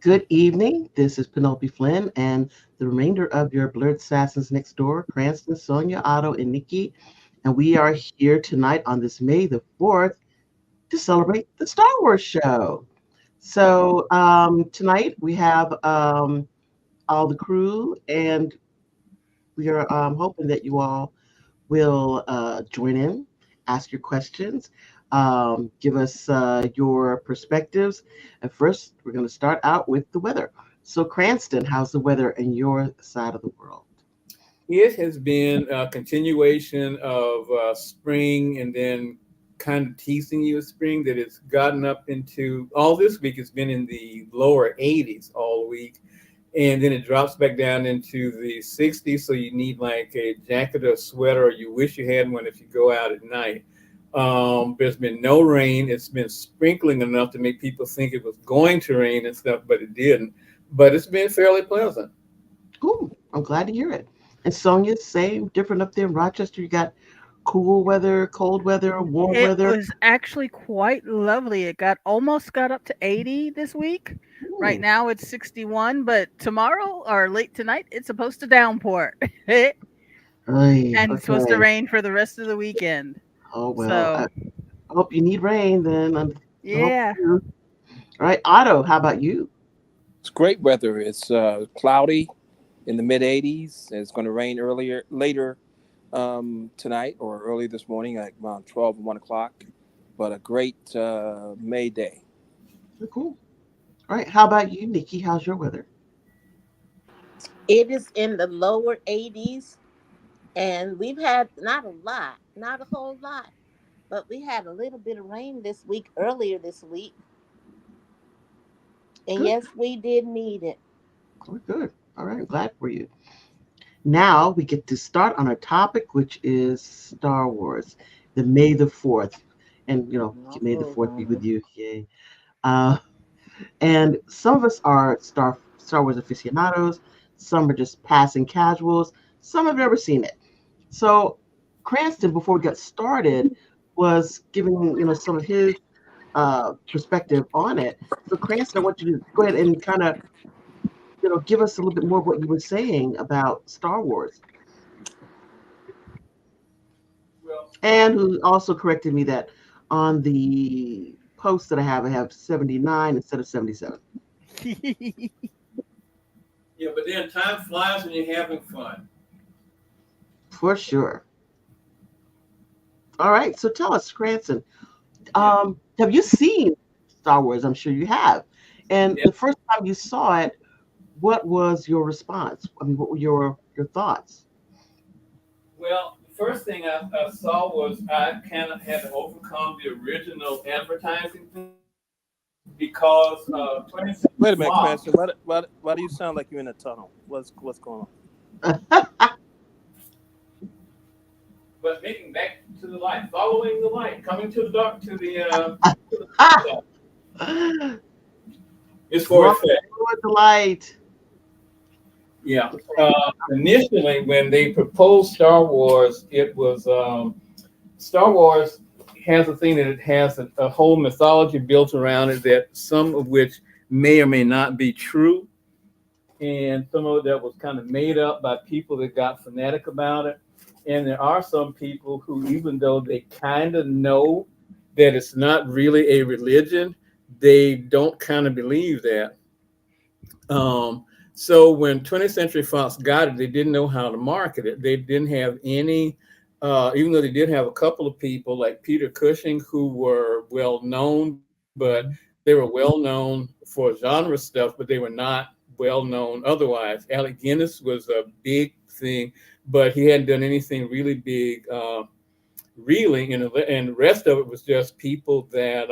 Good evening. This is Penelope Flynn and the remainder of your Blerdsassins Next Door, Cranston, Sonia, Otto, and Nikki. And we are here tonight on this May the 4th to celebrate the Star Wars show. So tonight we have all the crew, and we are hoping that you all will join in, ask your questions, give us your perspectives. And first, we're going to start out with the weather. So, Cranston, how's the weather in your side of the world? It has been a continuation of spring and then kind of teasing you with spring that it's gotten up into all this week. It's been in the lower 80s all week. And then it drops back down into the 60s. So you need like a jacket or a sweater, or you wish you had one if you go out at night. There's been no rain. It's been sprinkling enough to make people think it was going to rain and stuff, but it didn't. But it's been fairly pleasant. Cool. I'm glad to hear it. And Sonia, same, different up there in Rochester. You got cool weather, cold weather, warm It weather. was actually quite lovely. It got almost got up to 80 this week. Right Ooh, now it's 61, but tomorrow or late tonight it's supposed to downpour. And ay, it's supposed to okay. rain for the rest of the weekend. Oh, well, So, I hope you need rain then. I hope yeah. you do. All right, Otto, how about you? It's great weather. It's cloudy in the mid 80s. It's going to rain later tonight or early this morning, like around 12 or 1 o'clock. But a great May day. Cool. All right, how about you, Nikki? How's your weather? It is in the lower 80s, and we've had not a lot, not a whole lot, but we had a little bit of rain this week, earlier this week. And Good. yes, we did need it. We're good. All right, glad for you. Now we get to start on our topic, which is Star Wars, the May the 4th. And, May the 4th be with you. Yay. Uh, and some of us are Star Wars aficionados, some are just passing casuals, some have never seen it. So Cranston, before we got started, was giving, some of his perspective on it. So Cranston, I want you to go ahead and kind of give us a little bit more of what you were saying about Star Wars. Well, And who also corrected me that on the post that I have 79 instead of 77. yeah, but then time flies when you're having fun. For sure. All right, so tell us, Cranston, Yeah, have you seen Star Wars? I'm sure you have. And yeah. the first time you saw it, what was your response? I mean, what were your thoughts? Well, the first thing I saw was I kind of had to overcome the original advertising thing because 20th Century Wait a minute, Fox. Cranston. Why do you sound like you're in a tunnel? What's going on? But making back to the light, following the light, coming to the dark, to the Ah, side. It's for walk effect. toward the light. Yeah. Initially, when they proposed Star Wars, it was Star Wars has a thing that it has a whole mythology built around it that some of which may or may not be true, and some of it that was kind of made up by people that got fanatic about it. And there are some people who, even though they kind of know that it's not really a religion, they don't kind of believe that. So when 20th Century Fox got it, they didn't know how to market it. They didn't have any, even though they did have a couple of people like Peter Cushing who were well known, but they were well known for genre stuff, but they were not well known otherwise. Alec Guinness was a big thing, but he hadn't done anything really big, really, and the rest of it was just people that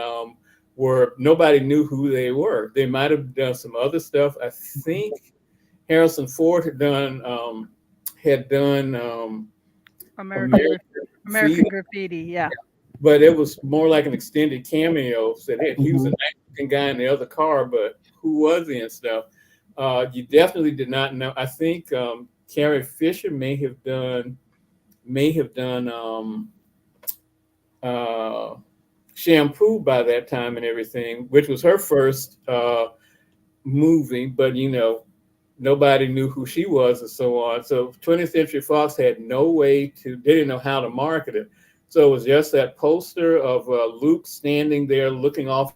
were nobody knew who they were. They might have done some other stuff. I think Harrison Ford had done American American Graf- Graffiti, American Graffiti, yeah. but it was more like an extended cameo. Said hey, he was a Mhm. nice looking guy in the other car, but who was he and stuff? You definitely did not know. I think Carrie Fisher may have done uh, shampoo by that time and everything, which was her first movie, but nobody knew who she was and so on. So 20th Century Fox had no way to, they didn't know how to market it. So it was just that poster of Luke standing there looking off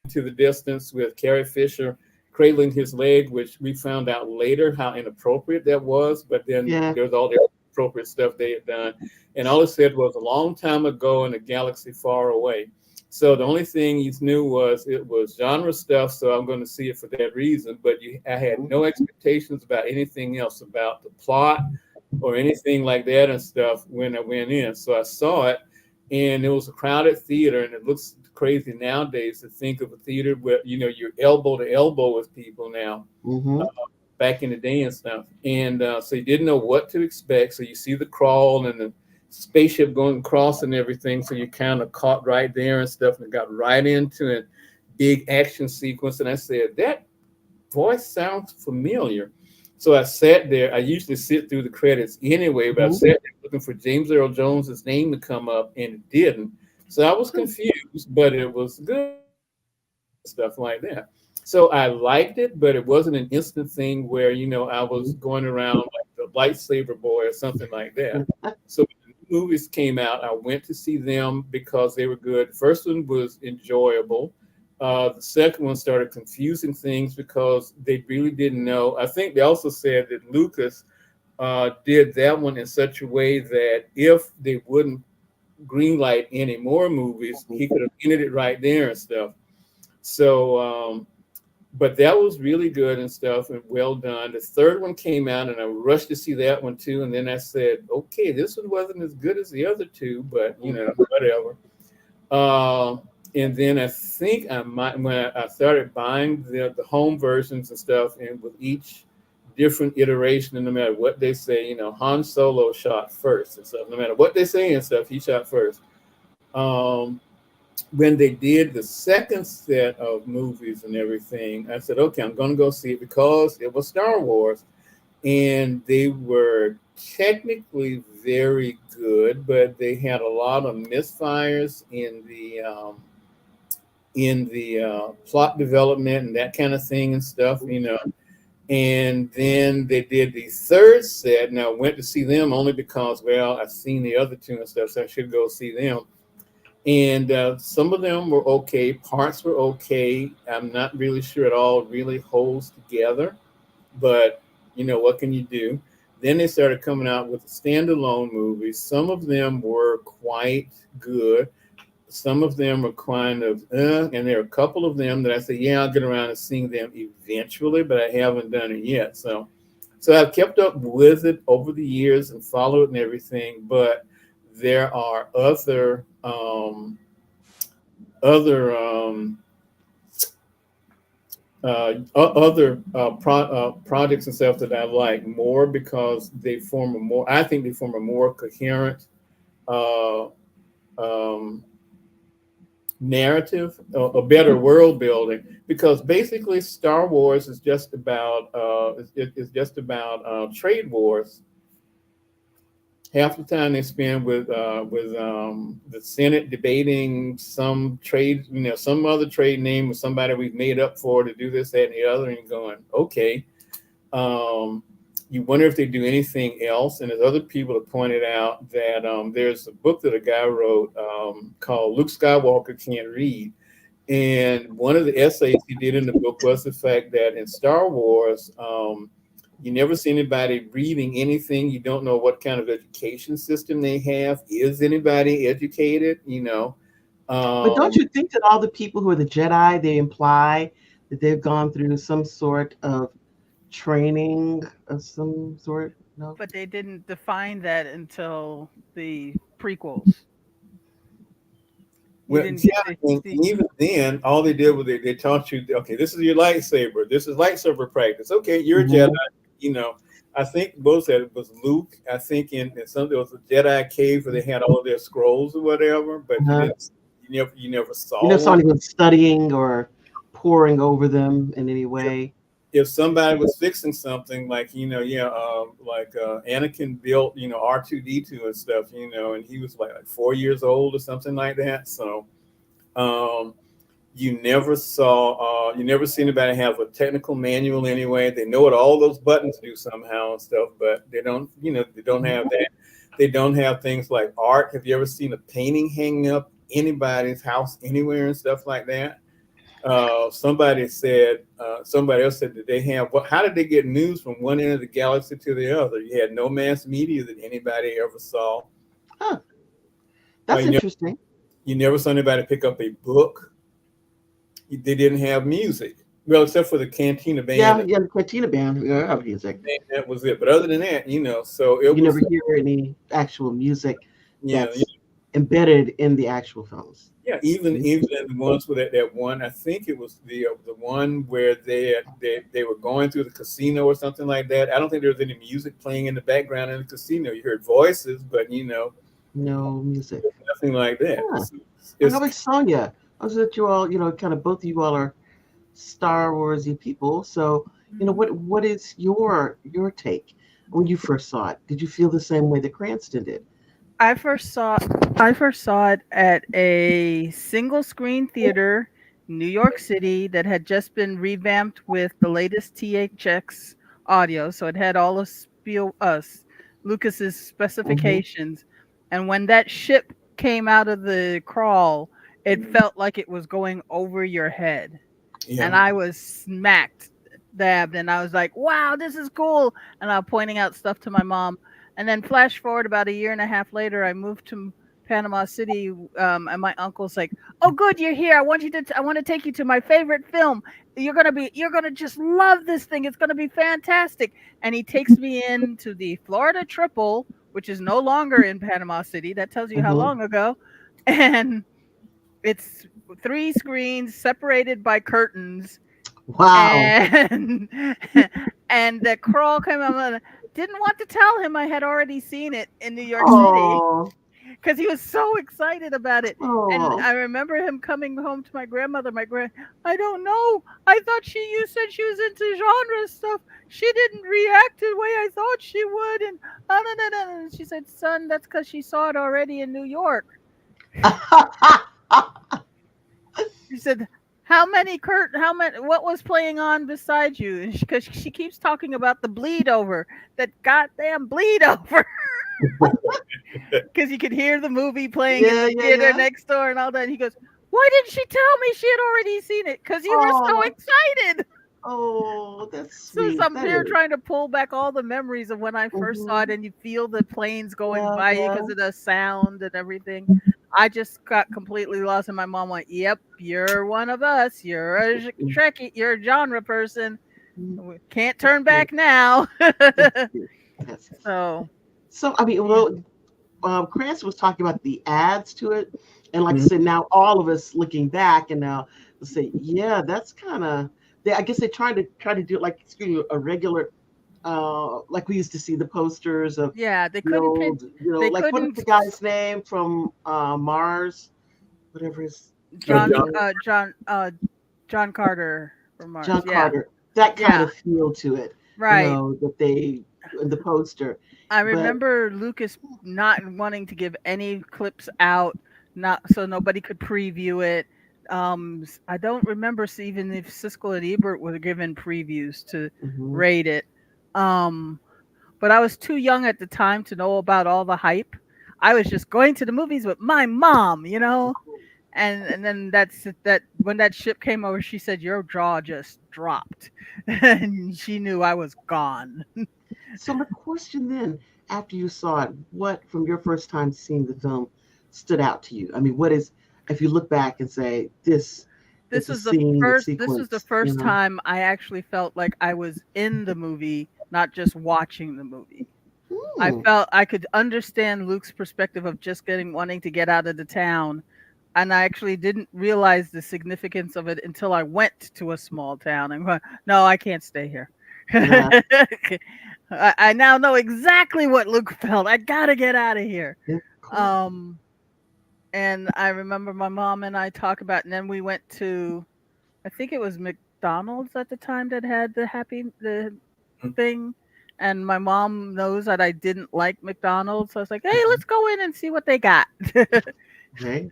into the distance with Carrie Fisher cradling his leg, which we found out later how inappropriate that was. But then there was Yeah. all the appropriate stuff they had done. And all it said was a long time ago in a galaxy far away. So the only thing you knew was it was genre stuff. So I'm going to see it for that reason. But I had no expectations about anything else about the plot or anything like that and stuff when I went in. So I saw it, and it was a crowded theater, and it looks crazy nowadays to think of a theater where you're elbow to elbow with people now. Mm-hmm. Back in the day and stuff. And so you didn't know what to expect. So you see the crawl and the spaceship going across and everything. So you kind of caught right there and stuff and got right into a big action sequence. And I said, that voice sounds familiar. So I sat there. I usually sit through the credits anyway, but I sat there looking for James Earl Jones's name to come up, and it didn't. So I was confused, but it was good and stuff like that. So I liked it, but it wasn't an instant thing where I was going around like the lightsaber boy or something like that. So when the movies came out, I went to see them because they were good. The first one was enjoyable. The second one started confusing things because they really didn't know. I think they also said that Lucas did that one in such a way that if they wouldn't greenlight any more movies, he could have ended it right there and stuff. So, but that was really good and stuff and well done. The third one came out and I rushed to see that one too. And then I said, okay, this one wasn't as good as the other two, but whatever. And then I think I might, when I started buying the home versions and stuff, and with each different iteration, and no matter what they say, Han Solo shot first and stuff. No matter what they say and stuff, he shot first. Um, when they did the second set of movies and everything, I said, okay, I'm going to go see it because it was Star Wars, and they were technically very good, but they had a lot of misfires in the plot development and that kind of thing and stuff. And then they did the third set. Now I went to see them only because, well, I've seen the other two and stuff, so I should go see them. And some of them were okay, parts were okay. I'm not really sure it all really holds together, but what can you do? Then they started coming out with standalone movies. Some of them were quite good. Some of them are kind of, and there are a couple of them that I say, yeah, I'll get around to seeing them eventually, but I haven't done it yet. So I've kept up with it over the years and followed it and everything, but there are other projects and stuff that I like more because I think they form a more coherent uh, um, narrative, a better world building. Because basically, Star Wars is just about trade wars. Half the time they spend with the Senate debating some trade, some other trade name with somebody we've made up for to do this, that, and the other, and you're going, okay. You wonder if they do anything else. And there's other people that pointed out that there's a book that a guy wrote called Luke Skywalker Can't Read. And one of the essays he did in the book was the fact that in Star Wars, you never see anybody reading anything. You don't know what kind of education system they have. Is anybody educated? But don't Um, you think that all the people who are the Jedi, they imply that they've gone through some sort of training of some sort? No. But they didn't define that until the prequels. You Well, didn't get yeah, to and see. even then, all they did was they taught you, okay, this is your lightsaber. This is lightsaber practice. Okay, you're a Jedi. Hmm. You know, I think both said it was Luke. I think in some there was a Jedi cave where they had all of their scrolls or whatever, but Uh-huh. you never You saw never saw one. anyone studying or poring over them in any way. If somebody was fixing something like like Anakin built R2D2 and stuff, and he was like 4 years old or something like that. So. Um, you never see anybody have a technical manual anyway. They know what all those buttons do somehow and stuff, but they don't, they don't have that. They don't have things like art. Have you ever seen a painting hanging up anybody's house anywhere and stuff like that? Somebody else said that they have, well, how did they get news from one end of the galaxy to the other? You had no mass media that anybody ever saw. Huh. Uh, That's you, never, interesting. you never saw anybody pick up a book. They didn't have music. Well, except for the Cantina Yeah, band. yeah, the Cantina band, yeah, have music. That was it. But other than that, so it You never was, hear any actual music yeah, that's embedded in the actual films. yeah. Even the ones with that one, I think it was the one where they were going through the casino or something like that. I don't think there was any music playing in the background in the casino. You heard voices, but No music. nothing like that. Huh. And how It's about Sonya? I was that you all, kind of both of you all are Star Warsy people. So, what is your take when you first saw it? Did you feel the same way that Cranston did? I first saw I first saw it at a single screen theater, New York City, that had just been revamped with the latest THX audio. So it had all of Lucas's Hmm. specifications. And when that ship came out of the crawl, it felt like it was going over your head, and yeah. I was smacked dabbed, and I was like, wow, this is cool. And I'm pointing out stuff to my mom. And then flash forward about a year and a half later, I moved to Panama City, and my uncle's like, oh good, you're here. I want to take you to my favorite film. You're gonna just love this thing. It's gonna be fantastic. And he takes me into the Florida Triple, which is no longer in Panama City. That tells you how Hmm. long ago. And it's three screens separated by curtains, Wow. and and the crawl came out. And didn't want to tell him I had already seen it in New York City Oh, because he was so excited about it. And oh. I remember him coming home to my grandmother. I don't know. I thought you said she was into genre stuff. She didn't react the way I thought she would. And and she said, son, that's because she saw it already in New York. She said, how many, what was playing on beside you? Because she keeps talking about the bleed over, that goddamn bleed over. Because you could hear the movie playing in Yeah, the yeah, theater yeah. next door and all that. And he goes, why didn't she tell me she had already seen it? Because you were so Oh, excited. oh, that's So sweet. I'm That here is. trying to pull back all the memories of when I first saw it, Hmm. and you feel the planes going Yeah, by you yeah. because of the sound and everything. I just got completely lost, and my mom went, "Yep, you're one of us. You're a Trekkie. You're a genre person. Mhm. We can't That's turn cute. back now." That's cute. That's So so. I mean, yeah, well, Cranston was talking about the ads to it, and like I Mhm. said, now all of us looking back and now say, yeah, that's kind of. I guess they try to do it like excuse me, a regular, like we used to see the posters of yeah, the old, they like what is couldn't the guy's name from Mars, whatever his Oh, John name John, is, John Carter from Mars. John Yeah, Carter. That kind yeah, of feel to it, right. that they in the poster, I but. remember Lucas not wanting to give any clips out, not so nobody could preview it. I don't remember even if Siskel and Ebert were given previews to Mhm. rate it. Um, but I was too young at the time to know about all the hype. I was just going to the movies with my mom. And then that when that ship came over, she said your jaw just dropped, and she knew I was gone. So my question then, after you saw it, what from your first time seeing the film stood out to you? I mean, what is if you look back and say this is a scene, a This was the sequence, first time I actually felt like I was in the movie, not just watching the movie. I Hmm. felt I could understand Luke's perspective of just getting wanting to get out of the town, and I actually didn't realize the significance of it until I went to a small town and went, no, I can't stay here. Uh, I now know exactly what Luke felt. I gotta get out of here. yeah, cool. Um, and I remember my mom and I talk about, and then we went to, I think it was McDonald's at the time that had the thing. And my mom knows that I didn't like McDonald's. So I was like, hey, Mhm. let's go in and see what they got. Okay.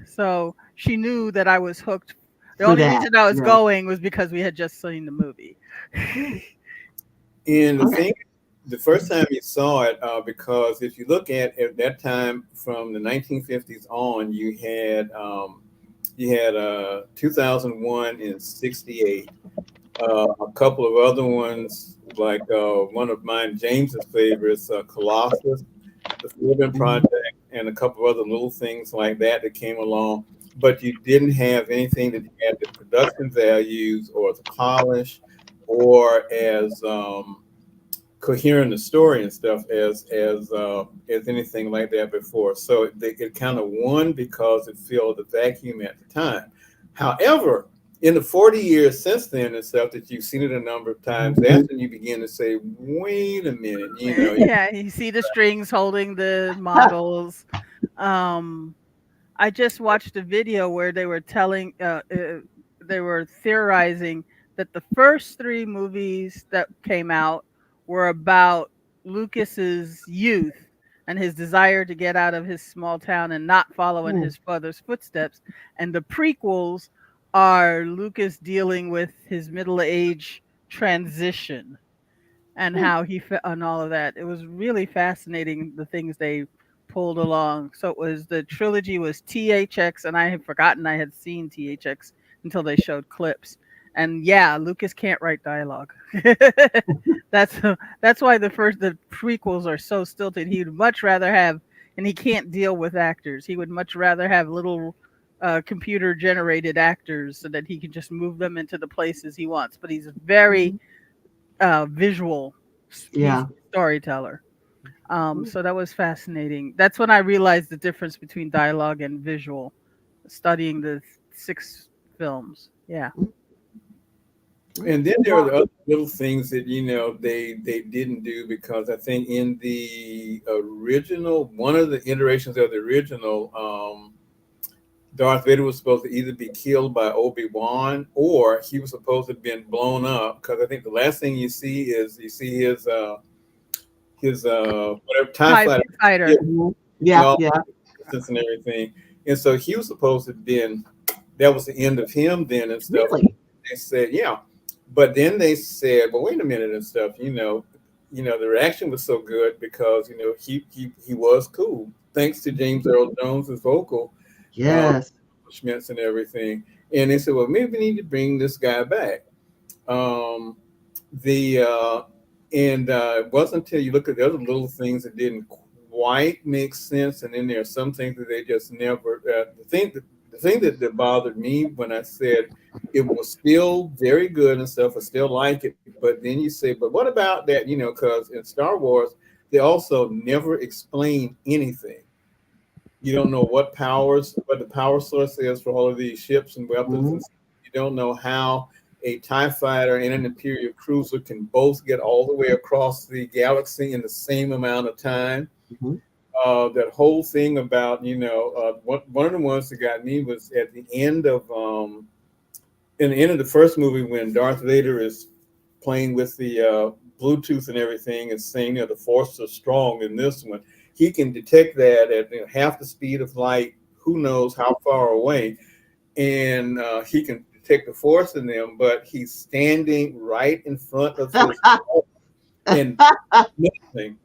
So she knew that I was hooked. The for only that. reason I was Yeah. going was because we had just seen the movie. Mm. And the Okay. thing, the first time you saw it, because if you look at that time from the 1950s on, you had 2001 and 68. A couple of other ones, like one of mine, James's favorites, Colossus, the Forbidden Mhm. Project, and a couple of other little things like that that came along. But you didn't have anything that had the production values or the polish or as coherent the story and stuff as anything like that before. So it kind of won because it filled the vacuum at the time. However, in the 40 years since then and stuff that you've seen it a number of times, that's when you begin to say, wait a minute, Yeah, you see the strings holding the models. Um, I just watched a video where they were theorizing that the first three movies that came out were about Lucas's youth and his desire to get out of his small town and not follow in Mm. his father's footsteps. And the prequels are Lucas dealing with his middle age transition and Mm. how and all of that. It was really fascinating the things they pulled along. So it was the trilogy was THX, and I had forgotten I had seen THX until they showed clips. And yeah, Lucas can't write dialogue. that's that's why the prequels are so stilted. He would much rather have, and he can't deal with actors. He would much rather have little computer generated actors so that he can just move them into the places he wants. But he's very Mhm. visual Yeah. storyteller. Mm. So that was fascinating. That's when I realized the difference between dialogue and visual, studying the six films. Yeah. Mm. Mm. and then there are Well, the other little things that they didn't do because I think in the original, one of the iterations of the original, Darth Vader was supposed to either be killed by Obi-Wan or he was supposed to have been blown up because I think the last thing you see is you see his whatever TIE TIE fighter fighter. mhm. and Yeah. all Yeah. the distance and everything. And so he was supposed to have been that was the end of him then and stuff. Really. They said, yeah. But then they said, well, wait a minute and stuff, the reaction was so good because, he was cool. Thanks to James Earl Jones's vocal uh, Yes. Schmitz and everything. And they said, well, maybe we need to bring this guy back. Um, the and It wasn't until you look at the other little things that didn't quite make sense, and then there are some things that they just never. The thing that bothered me when I said it was still very good and stuff, I still like it, but then you say, but what about that? Because in Star Wars they also never explain anything. You don't know what the power source is for all of these ships and weapons, Mhm. and you don't know how a TIE fighter and an Imperial cruiser can both get all the way across the galaxy in the same amount of time. Mhm. That whole thing about one of the ones that got me was at the end of in the end of the first movie when Darth Vader is playing with the Bluetooth and everything and saying, the Force is strong in this one. He can detect that at half the speed of light, who knows how far away, and he can detect the Force in them, but he's standing right in front of his and nothing.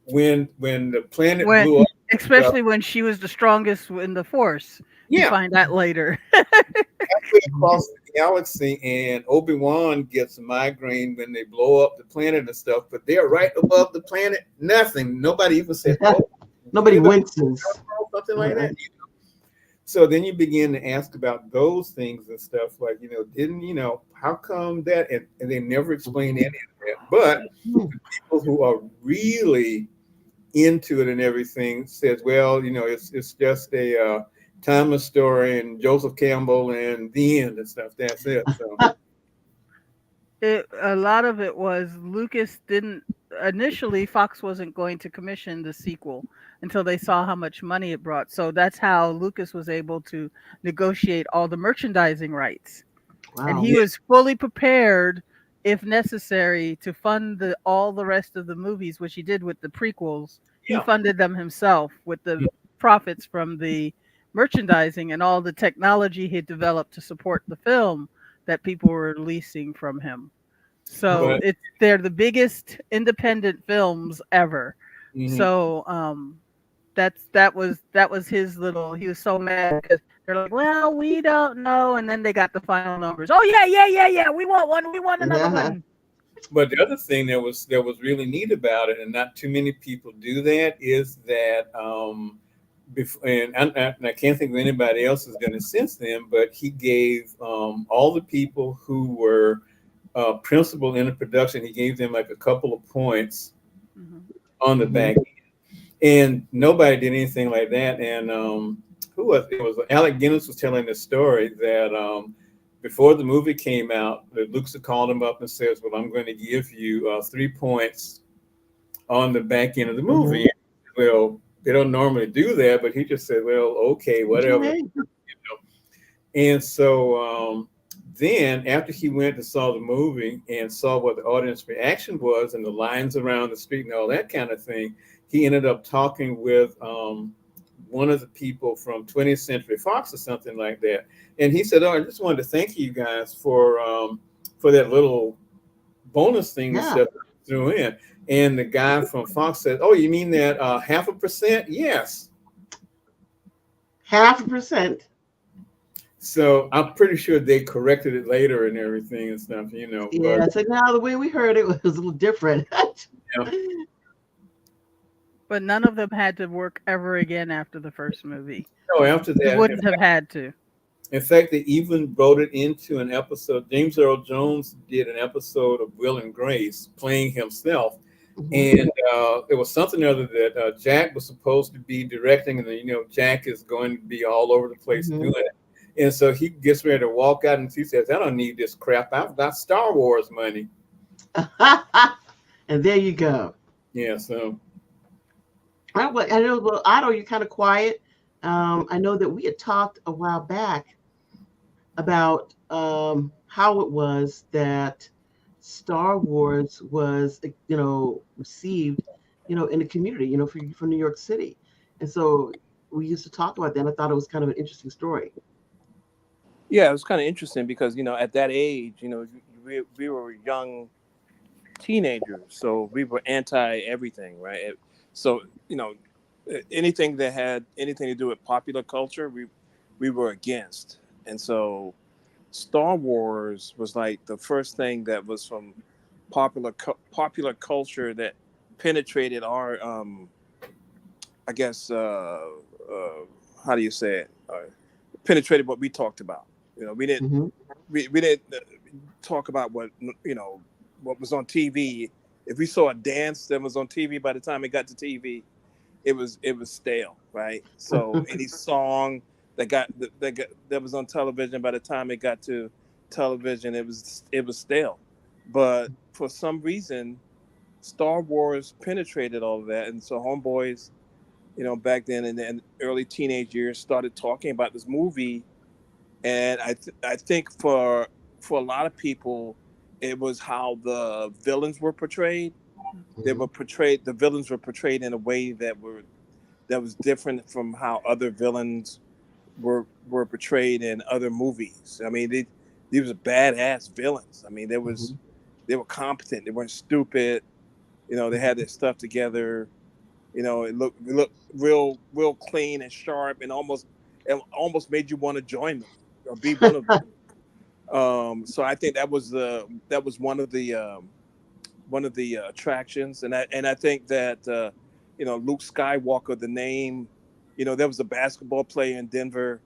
When the planet When, blew up, uh, especially when she was the strongest in the Force. You yeah, find that later. halfway across the galaxy, and Obi-Wan gets a migraine when they blow up the planet and stuff, but they're right above the planet. Nothing. Nobody even said, oh, Nobody anybody winces. something like Uh-uh. that. So then you begin to ask about those things and stuff like, didn't, how come that? And they never explain any of that. But Mhm. people who are really into it and everything says, well, it's just a timeless story and Joseph Campbell and the end and stuff. That's it. So A lot of it was Lucas didn't initially Fox wasn't going to commission the sequel until they saw how much money it brought. So that's how Lucas was able to negotiate all the merchandising rights. And Wow. he yeah, was fully prepared if necessary to fund all the rest of the movies, which he did with the prequels. He yeah. funded them himself with the profits from the merchandising and all the technology he developed to support the film that people were releasing from him. So Oh, But they're the biggest independent films ever. mhm. So that was his little. He was so mad because they're like, well, we don't know, and then they got the final numbers. Oh yeah, yeah, yeah, yeah. We want one. We want another yeah. one. But the other thing that was really neat about it, and not too many people do that, is that before, and I can't think of anybody else who's done it since then. But he gave all the people who were principal in the production, he gave them like a couple of points Hmm. on the Hmm. back, and nobody did anything like that. And who was it? Was Alec Guinness was telling the story that before the movie came out, that Luxa called him up and says, "Well, I'm going to give you 3 points on the back end of the Hmm. movie." Well, they don't normally do that, but he just said, "Well, okay, What you whatever." mean? And so then, after he went and saw the movie and saw what the audience reaction was and the lines around the street and all that kind of thing, he ended up talking with one of the people from 20th Century Fox or something like that. And he said, "Oh, I just wanted to thank you guys for that little bonus thing that Yeah, stuff threw in." And the guy from Fox said, "Oh, you mean that 0.5%? Yes." 0.5%. So I'm pretty sure they corrected it later and everything and stuff. But Yeah. So now the way we heard it was a little different. yeah. But none of them had to work ever again after the first movie. No, after They that, wouldn't have had to. in fact, they even wrote it into an episode. James Earl Jones did an episode of Will and Grace playing himself. Hmm. And there was something other that Jack was supposed to be directing, and Jack is going to be all over the place Hmm. doing it. And so he gets ready to walk out, and he says, "I don't need this crap. I've got Star Wars money." And there you go. Yeah, so I know, well, Otto, you're kind of quiet. I know that we had talked a while back about how it was that Star Wars was, received, in the community, from New York City. And so we used to talk about that. And I thought it was kind of an interesting story. Yeah, it was kind of interesting because at that age, we were young teenagers, so we were anti everything, right? So anything that had anything to do with popular culture, we were against, and so Star Wars was like the first thing that was from popular culture that penetrated our I guess how do you say it? Penetrated what we talked about. We didn't Hmm. we didn't talk about what was on TV. If we saw a dance that was on TV, by the time it got to TV, it was stale, right? So any song that was on television, by the time it got to television, it was stale. But for some reason, Star Wars penetrated all of that, and so homeboys, back then in the early teenage years, started talking about this movie, and I think for a lot of people, it was how the villains were portrayed. Hmm. The villains were portrayed in a way that was different from how other villains were portrayed in other movies. I mean, these were badass villains. I mean, Hmm. they were competent. They weren't stupid. They had their stuff together. It looked real clean and sharp, and it almost made you want to join them or be one of them. So I think that was one of the attractions, and I think that Luke Skywalker, the name, there was a basketball player in Denver.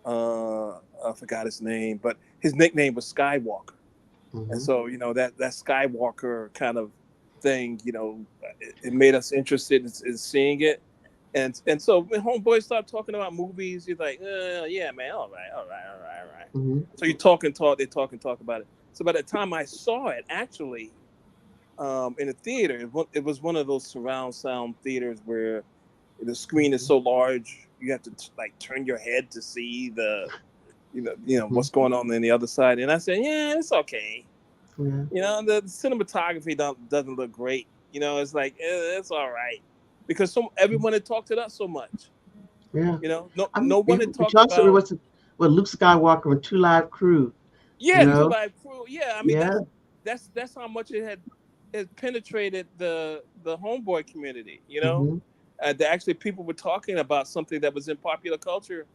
I forgot his name, but his nickname was Skywalker, and Hmm. so that Skywalker kind of thing, it made us interested in seeing it. And so when homeboys start talking about movies, you're like, yeah, man, all right, all right, all right, all right. Hmm. So you talk and talk, they talk and talk about it. So by the time I saw it, actually, in a theater, it was one of those surround sound theaters where the screen is so large you have to like turn your head to see the Hmm. what's going on the other side. And I said, yeah, it's okay. Yeah. The cinematography doesn't look great. It's like it's all right because everyone had talked it up so much. Yeah. You know, no I mean, no one had but talked you also about. remember what Luke Skywalker with Two Live Crew, you Yeah, Two know? Live Crew. Yeah, I mean Yeah. that's how much it had penetrated the homeboy community. You know, Hmm. that actually people were talking about something that was in popular culture,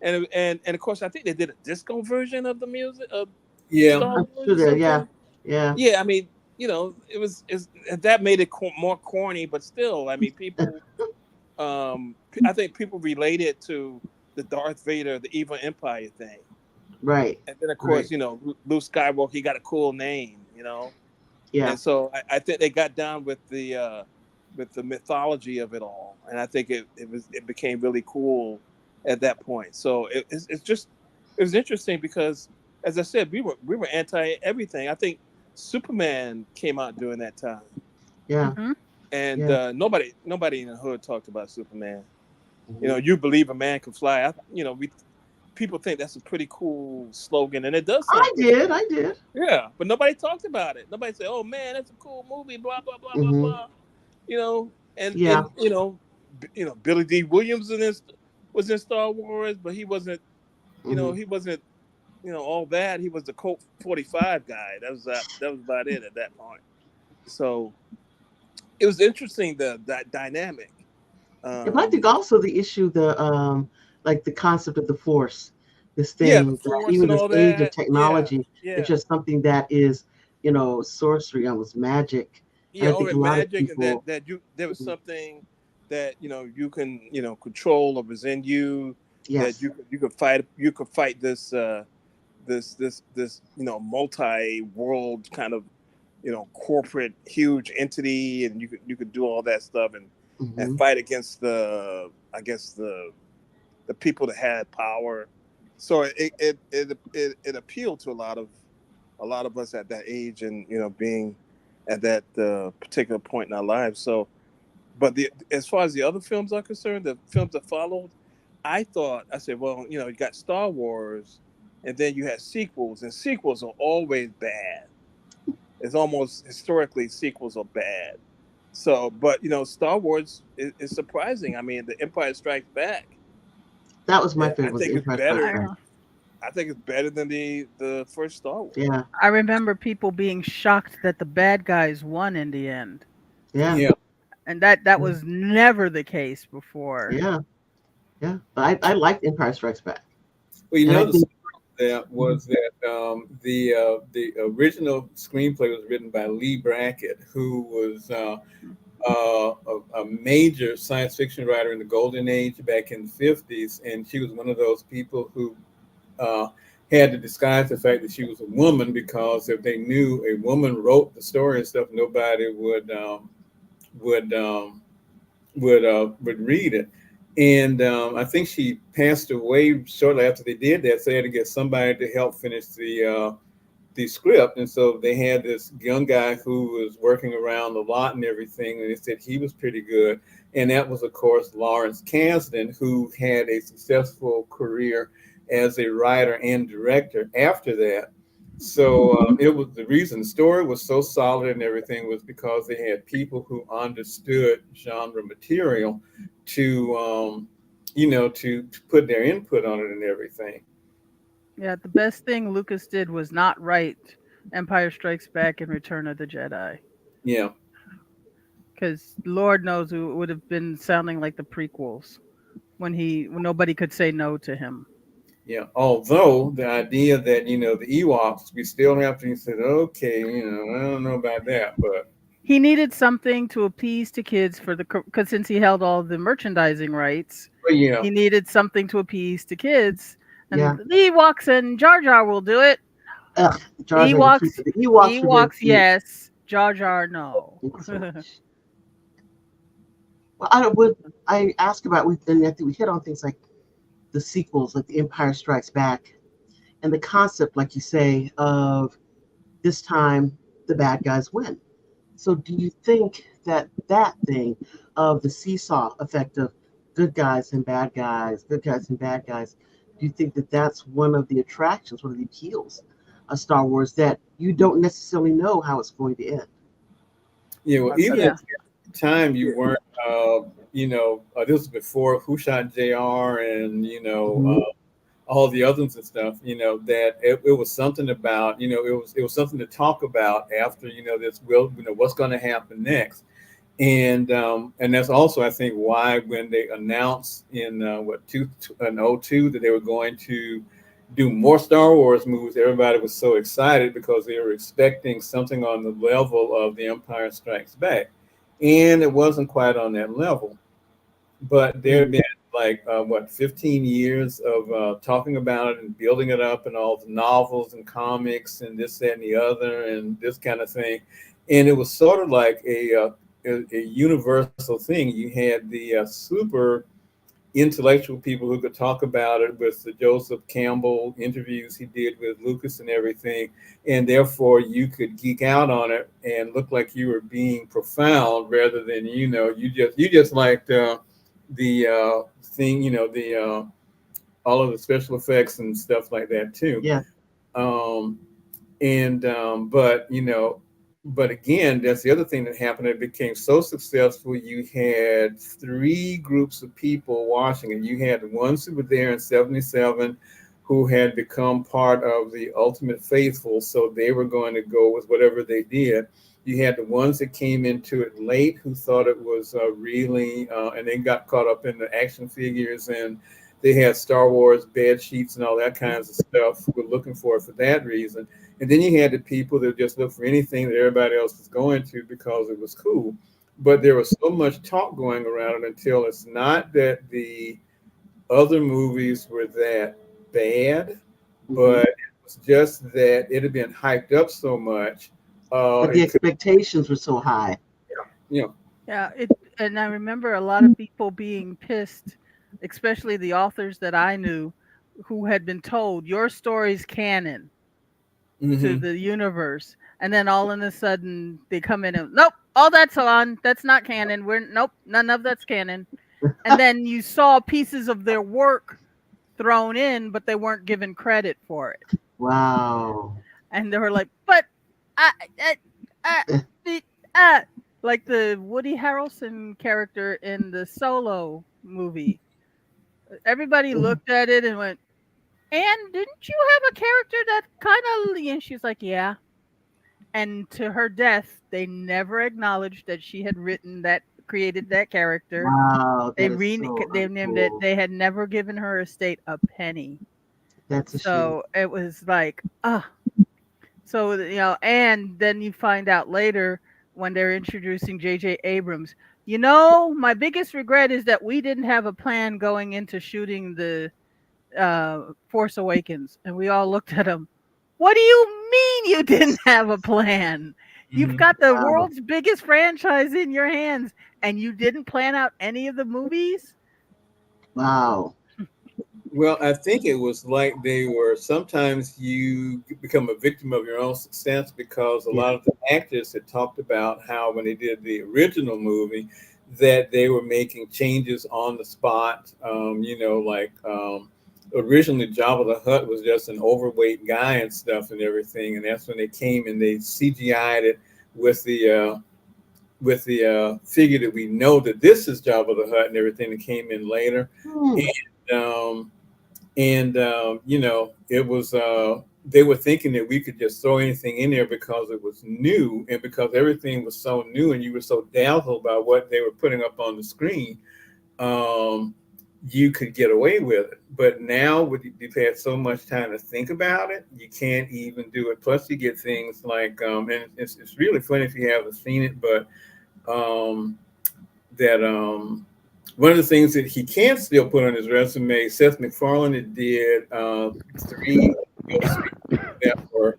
and of course I think they did a disco version of the music of Yeah. Star I'm Wars sure or that, yeah. something. Yeah. Yeah, I mean, you know, that made it more corny, but still, I mean, people. I think people related to the Darth Vader, the evil Empire thing, Right. and then of Right. course, you know, Luke Skywalker, he got a cool name, you know, Yeah. and so I think they got down with the mythology of it all, and I think it became really cool at that point. So it's just it was interesting because, as I said, we were anti everything. I think Superman came out during that time, Yeah. Hmm. and Yeah. nobody in the hood talked about Superman. You Hmm. know, you believe a man can fly. You know, we people think that's a pretty cool slogan, and it does I sound pretty did. cool. I did. Yeah, but nobody talked about it. Nobody said, "Oh man, that's a cool movie." Blah blah blah blah Hmm. blah. You know, Yeah. and you know Billy D. Williams was in Star Wars, but he wasn't. You know, Hmm. he wasn't. You know, all that. He was the Colt 45 guy. That was about it at that point. So it was interesting that dynamic. Yeah, but I think Um, also the issue, the like the concept of the force, this yeah, the thing that Force even and this all age of that. Yeah, technology, it's yeah. just something that is, sorcery, almost magic. And Yeah, I all think a that lot of magic, and people, that you there was mhm, something that you can control or was in you, that yes, you could fight this multi world kind of corporate huge entity, and you could do all that stuff, and hmm, fight against the I guess the people that had power. So it appealed to a lot of us at that age, and being at that particular point in our lives. So, but as far as the other films are concerned, the films that followed, I said, well, you got Star Wars, and then you had sequels, and sequels are always bad. It's almost historically sequels are bad. So, but Star Wars is surprising. I mean, The Empire Strikes Back. that was my I favorite, was The think it's Empire Strikes I better. Back. I think it's better than the first Star Wars. Yeah, I remember people being shocked that the bad guys won in the end, yeah, Yeah. and that yeah, was never the case before. yeah, yeah. But I liked Empire Strikes Back, Well, you and I know, the think, story of that mhm, was that the original screenplay was written by Lee Brackett, who was a major science fiction writer in the golden age back in the 50s, and she was one of those people who uh, had to disguise the fact that she was a woman, because if they knew a woman wrote the story and stuff, nobody would would read it. And I think she passed away shortly after they did that, so they had to get somebody to help finish the script. And so they had this young guy who was working around the lot and everything, and they said he was pretty good. And that was, of course, Lawrence Kasdan, who had a successful career as a writer and director after that. So it was the reason the story was so solid and everything was because they had people who understood genre material to to put their input on it and everything. Yeah, the best thing Lucas did was not write Empire Strikes Back and Return of the Jedi, Yeah. because Lord knows it would have been sounding like the prequels when nobody could say no to him. Yeah, although the idea that the Ewoks, we still have to. He said, okay, I don't know about that, but He needed something to appease to kids for the because since he held all the merchandising rights, yeah, he needed something to appease to kids, yeah. and the Ewoks and Jar Jar will do it. Ugh, Jar Jar the cute, Ewoks, but the Ewoks were very Ewoks, cute. yes. Jar Jar, no. Thank you so much. Well, I would I ask about we and I think we hit on things like the sequels, like The Empire Strikes Back, and the concept, like you say, of this time the bad guys win. So, do you think that that thing of the seesaw effect of good guys and bad guys, do you think that that's one of the attractions, one of the appeals of Star Wars, that you don't necessarily know how it's going to end? yeah. Well, I even at Yeah. think the time, you yeah. weren't, this was before Who Shot JR and Mhm. all the others and stuff. That it was something about it was something to talk about after this will what's going to happen next. And that's also, I think, why when they announced in in '02 that they were going to do more Star Wars movies, everybody was so excited because they were expecting something on the level of The Empire Strikes Back, and it wasn't quite on that level. But there had Mhm. been like 15 years of talking about it and building it up and all the novels and comics and this, that, and the other and this kind of thing. And it was sort of like a universal thing. You had the super intellectual people who could talk about it with the Joseph Campbell interviews he did with Lucas and everything, and therefore you could geek out on it and look like you were being profound rather than you just liked the thing, the all of the special effects and stuff like that too. Yeah. Um, and but again, that's the other thing that happened. It became so successful. You had three groups of people watching it. You had the ones who were there in '77 who had become part of the ultimate faithful, so they were going to go with whatever they did. You had the ones that came into it late who thought it was really and they got caught up in the action figures, and they had Star Wars bed sheets and all that kinds of stuff, who were looking for it for that reason. And then you had the people that just looked for anything that everybody else was going to because it was cool. But there was so much talk going around it until it's not that the other movies were that bad, Mhm. but it was just that it had been hyped up so much. But the It could, expectations were so high. you know, Yeah, and I remember a lot of people being pissed, especially the authors that I knew who had been told your story's canon to hmm the universe, and then all in a sudden they come in and nope, all that's on, that's not canon. We're nope, none of that's canon. And then you saw pieces of their work thrown in, but they weren't given credit for it. Wow. And they were like, but I, I, I, the, uh, like the Woody Harrelson character in the Solo movie. Everybody looked at it and went, "And didn't you have a character that kind of?" And she's like, "Yeah." And to her death, they never acknowledged that she had written that, created that character. Wow, They that is so they named it. uncool. They had never given her estate a penny. That's a shame. So it was like, ah. So and then you find out later when they're introducing J.J. Abrams. My biggest regret is that we didn't have a plan going into shooting the Force Awakens, and we all looked at him. What do you mean you didn't have a plan? You've hmm got the Wow. world's biggest franchise in your hands, and you didn't plan out any of the movies? Wow. Well, I think it was like they were. Sometimes you become a victim of your own success because a Yeah. lot of the actors had talked about how when they did the original movie, that they were making changes on the spot. Originally Jabba the Hutt was just an overweight guy and stuff and everything, and that's when they came and they CGI'd it with the figure that we know that this is Jabba the Hutt and everything that came in later. Hmm. And it was they were thinking that we could just throw anything in there because it was new and because everything was so new and you were so dazzled by what they were putting up on the screen. um, you could get away with it. But now you've had so much time to think about it, you can't even do it. Plus you get things like and it's really funny if you haven't seen it, but um, that one of the things that he can still put on his resume, Seth MacFarlane did three that were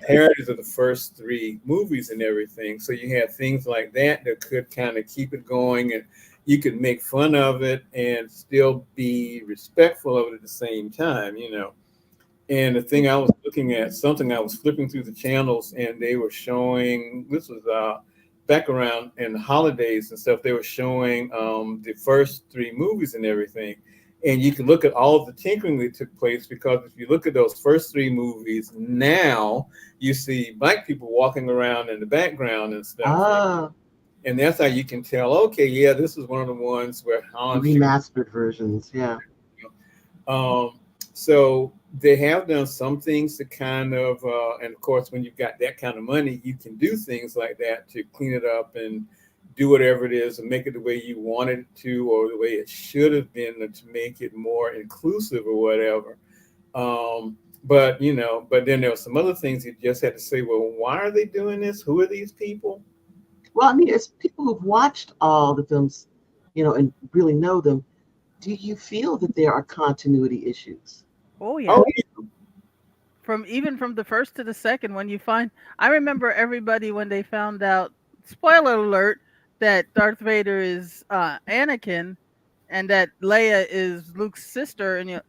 parodies of the first three movies and everything. So you had things like that that could kind of keep it going, and you could make fun of it and still be respectful of it at the same time. And the thing I was looking at, something I was flipping through the channels, and they were showing, this was back around in the holidays and stuff, they were showing the first three movies and everything. And you can look at all of the tinkering that took place because if you look at those first three movies now, you see black people walking around in the background and stuff. Ah. and that's how you can tell. Okay, yeah, this is one of the ones where The Han shoots. remastered versions. Yeah. Um, so they have done some things to kind of, and of course, when you've got that kind of money, you can do things like that to clean it up and do whatever it is and make it the way you wanted it to, or the way it should have been, to make it more inclusive or whatever. But but then there were some other things you just had to say. Well, why are they doing this? Who are these people? Well, I mean, as people who've watched all the films, and really know them, do you feel that there are continuity issues? Oh Oh, yeah. From the first to the second, when you find, I remember everybody when they found out, spoiler alert, that Darth Vader is Anakin and that Leia is Luke's sister, and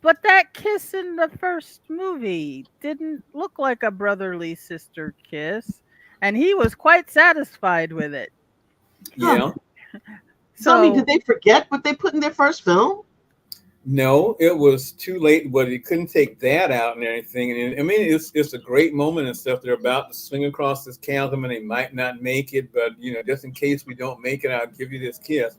but that kiss in the first movie didn't look like a brotherly sister kiss, and he was quite satisfied with it. Huh. yeah. So, I mean, did So they forget what they put in their first film? No, it was too late, but he couldn't take that out and anything. And I mean, it's a great moment and stuff. They're about to swing across this chasm, and they might not make it, but just in case we don't make it, I'll give you this kiss.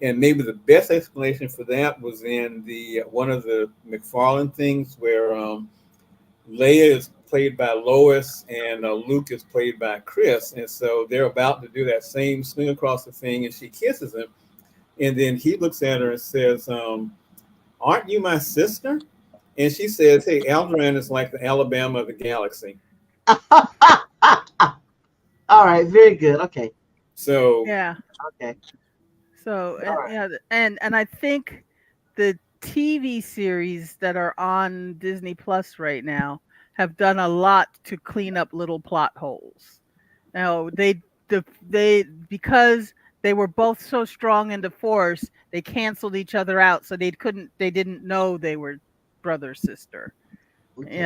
And maybe the best explanation for that was in the one of the McFarlane things where Leia is played by Lois and Luke is played by Chris, and so they're about to do that same swing across the thing, and she kisses him, and then he looks at her and says, "Aren't you my sister?" And she says, "Hey, Alderaan is like the Alabama of the galaxy." All right, very good. Okay, So yeah. okay, So all and right. yeah, and I think the TV series that are on Disney Plus right now have done a lot to clean up little plot holes. Now they because they were both so strong in the Force, they canceled each other out, so they didn't know they were brother sister. Okay.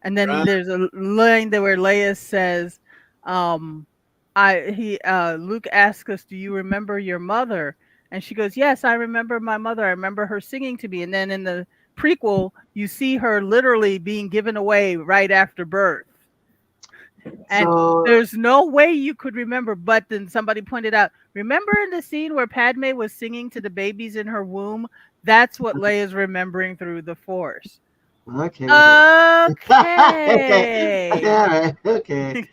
And then right, there's a line there where Leia says, um, Luke asks us, "Do you remember your mother?" And she goes, "Yes, I remember my mother. I remember her singing to me." And then in the prequel, you see her literally being given away right after birth. And So, there's no way you could remember, but then somebody pointed out, remember in the scene where Padme was singing to the babies in her womb? That's what Leia's remembering through the Force. okay, whatever. Okay, all Okay. right, okay,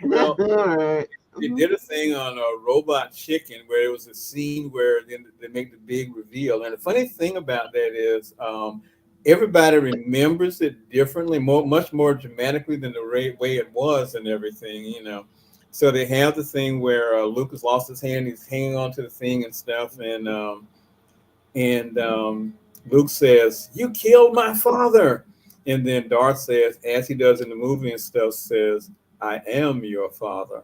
well, all right. they Mhm. did a thing on Robot Chicken where it was a scene where they make the big reveal. And the funny thing about that is everybody remembers it differently, much more dramatically than the way it was and everything. So they have the thing where Lucas lost his hand, he's hanging onto the thing and stuff, and Luke says, "You killed my father." And then Darth says, as he does in the movie and stuff, says, "I am your father."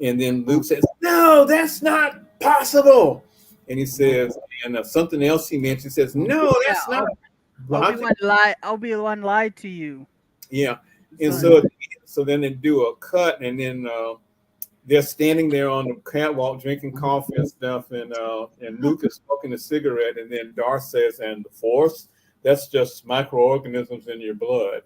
And then Luke says, "No, that's not possible." And he says, and something else he mentioned says, "No, Yeah, that's not." I think, Obi-Wan lied to you. yeah. And So so then they do a cut, and then they're standing there on the catwalk drinking coffee and stuff, and Luke is smoking a cigarette, and then Darth says, "And the Force, that's just microorganisms in your blood."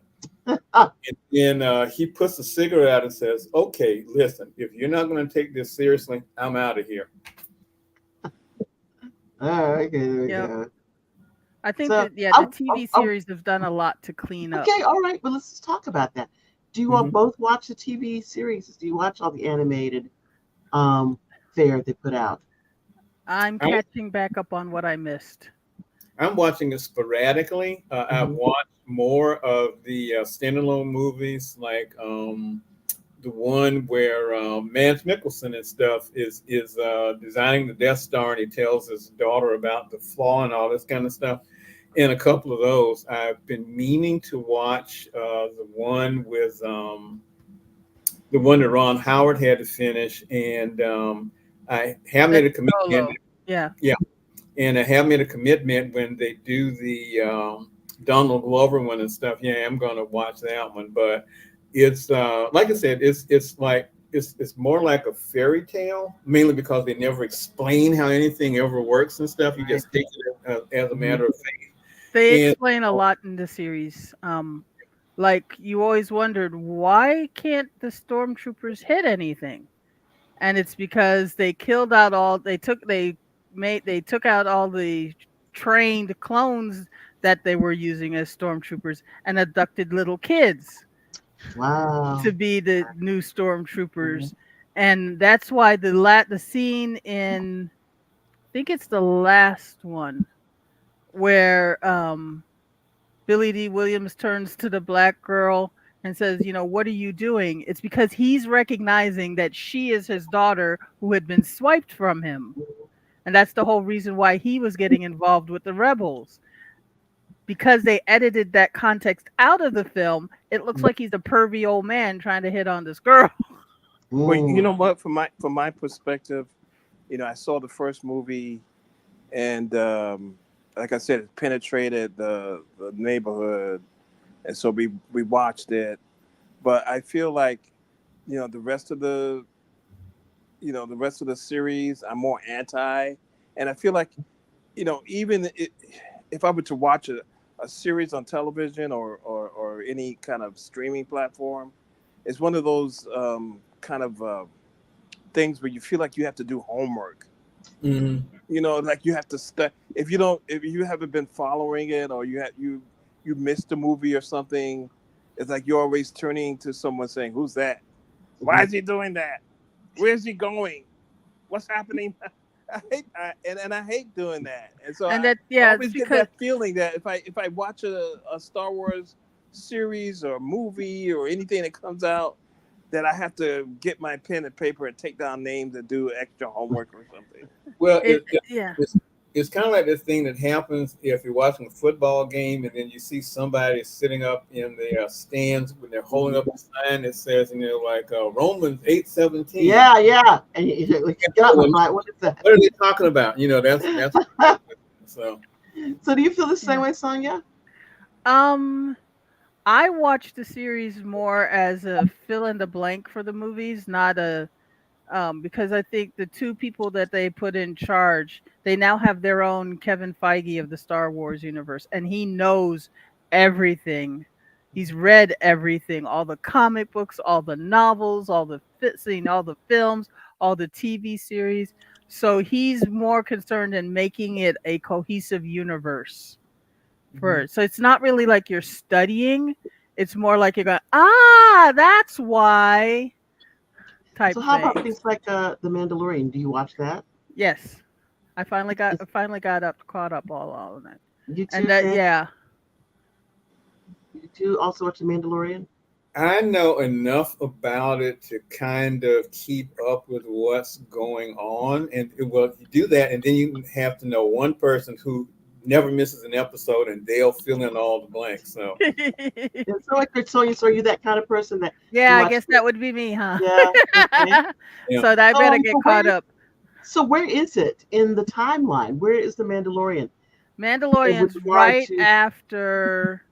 And then he puts the cigarette out and says, "Okay, listen, if you're not going to take this seriously, I'm out of here." All right, okay, there we yeah, go. I think So, that yeah, the TV series have done a lot to clean up. okay, all right, but let's just talk about that. Do you all Mhm. both watch the TV series? Do you watch all the animated um fare they put out? I'm I, catching back up on what I missed. I'm watching it sporadically. I've Hmm. watched more of the standalone movies, like the one where Mads Mikkelsen and stuff is designing the Death Star, and he tells his daughter about the flaw and all this kind of stuff. In a couple of those, I've been meaning to watch the one that Ron Howard had to finish, and I have That's made a commitment. Solo. Yeah. Yeah, and I have made a commitment when they do the Donald Glover one and stuff. Yeah, I'm going to watch that one. But it's like I said, it's more like a fairy tale, mainly because they never explain how anything ever works and stuff. You Right. just take it as a Hmm. matter of faith. They And explain a lot in the series. Like you always wondered, why can't the stormtroopers hit anything? and it's because they killed out all they took out all the trained clones that they were using as stormtroopers and abducted little kids to Wow. be the new Mhm. stormtroopers. And that's why the scene in, I think it's the last one, where Billy D. Williams turns to the black girl and says, "What are you doing?" It's because he's recognizing that she is his daughter who had been swiped from him. And that's the whole reason why he was getting involved with the rebels. Because they edited that context out of the film, it looks like he's a pervy old man trying to hit on this girl. Well, you Mm. know what? From my perspective, I saw the first movie, and like I said, it penetrated the neighborhood, and so we watched it. But I feel like the rest of the series, I'm more anti, and I feel like even if I were to watch a series on television or any kind of streaming platform, it's one of those kind of things where you feel like you have to do homework. Hmm. Like you have to study. If you haven't been following it, or you missed a movie or something, it's like you're always turning to someone saying, "Who's that? Why Mhm. is he doing that? Where's he going? What's happening?" And I hate doing that, and so And I that, yeah, it's always get because that feeling that if I watch a Star Wars series or movie or anything that comes out, that I have to get my pen and paper and take down names and do extra homework or something. Well, it yeah. it's kind of like this thing that happens if you're watching a football game and then you see somebody sitting up in the stands when they're holding Mhm. up a sign that says, like Romans 8:17. Yeah, yeah. And like, get out my Well, mind. What is that? what are they talking about? That's so. So do you feel the same Yeah. way, Sonia? Um I watch the series more as a fill in the blank for the movies, not a because I think the two people that they put in charge, they now have their own Kevin Feige of the Star Wars universe, and he knows everything. He's read everything, all the comic books, all the novels, seen all the films, all the TV series. So he's more concerned in making it a cohesive universe Mhm. first. So it's not really like you're studying. It's more like you're going, that's why So type how about thing. things like The Mandalorian? Do you watch that? Yes. I Is- finally got up caught up all on that. You And too, that, Ken? yeah. You too also watch The Mandalorian? I know enough about it to kind of keep up with what's going on. And well, you do that, and then you have to know one person who never misses an episode and they'll fill in all the blanks. So, And so like Sonia, so are you that kind of person that you Yeah, I watch guess that would be me, huh? yeah, okay. yeah. So I better So get where caught up. so where is it in the timeline? Where is The Mandalorian with Mandalorian's regard right to after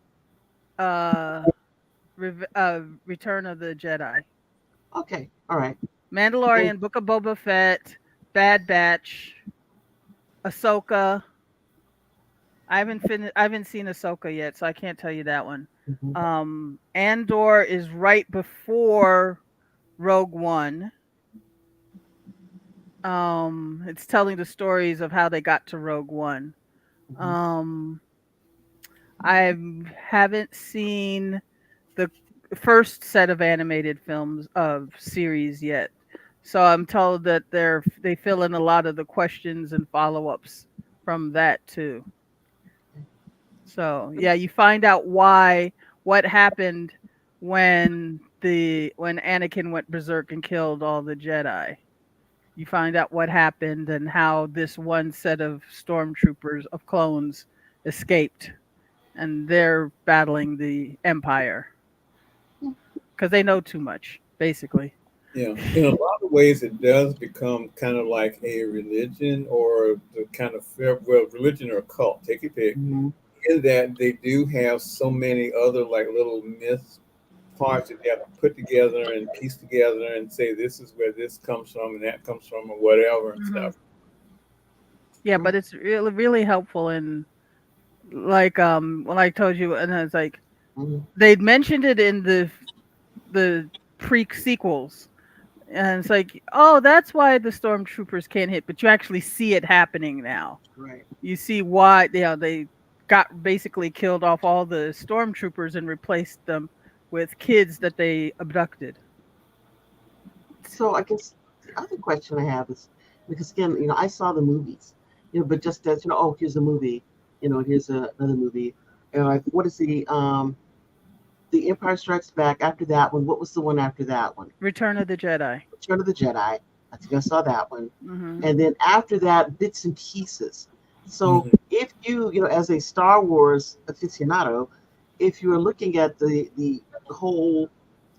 uh, Return of the Jedi. okay, all right. And Mandalorian, Book of Boba Fett, Bad Batch, Ahsoka. I haven't seen Ahsoka yet, so I can't tell you that one. mhm, Andor is right before Rogue One. It's telling the stories of how they got to Rogue One. mhm. Um, I haven't seen the first set of animated films of series yet. So I'm told that they fill in a lot of the questions and follow-ups from that too. So yeah, you find out what happened when Anakin went berserk and killed all the Jedi. You find out what happened and how this one set of stormtroopers of clones escaped, and they're battling the Empire because they know too much, basically. Yeah, in a lot of ways, it does become kind of like a religion or the kind of religion or cult, take your pick. Mhm. In that they do have so many other like little myths parts that you have to put together and piece together and say this is where this comes from and that comes from or whatever and Hmm. stuff. Yeah, but it's really helpful in, like, when I told you, and I was like, Mhm. they'd mentioned it in the pre sequels And it's like, oh, that's why the stormtroopers can't hit, but you actually see it happening now. Right. You see why they got basically killed off all the stormtroopers and replaced them with kids that they abducted. So I guess the other question I have is because again, I saw the movies, but just as oh, here's a movie, here's another movie. Like, what is the Empire Strikes Back? After that one, what was the one after that one? Return of the Jedi. Return of the Jedi. I think I saw that one. Hmm. And then after that, bits and pieces. So Mhm. if you as a Star Wars aficionado, if you are looking at the whole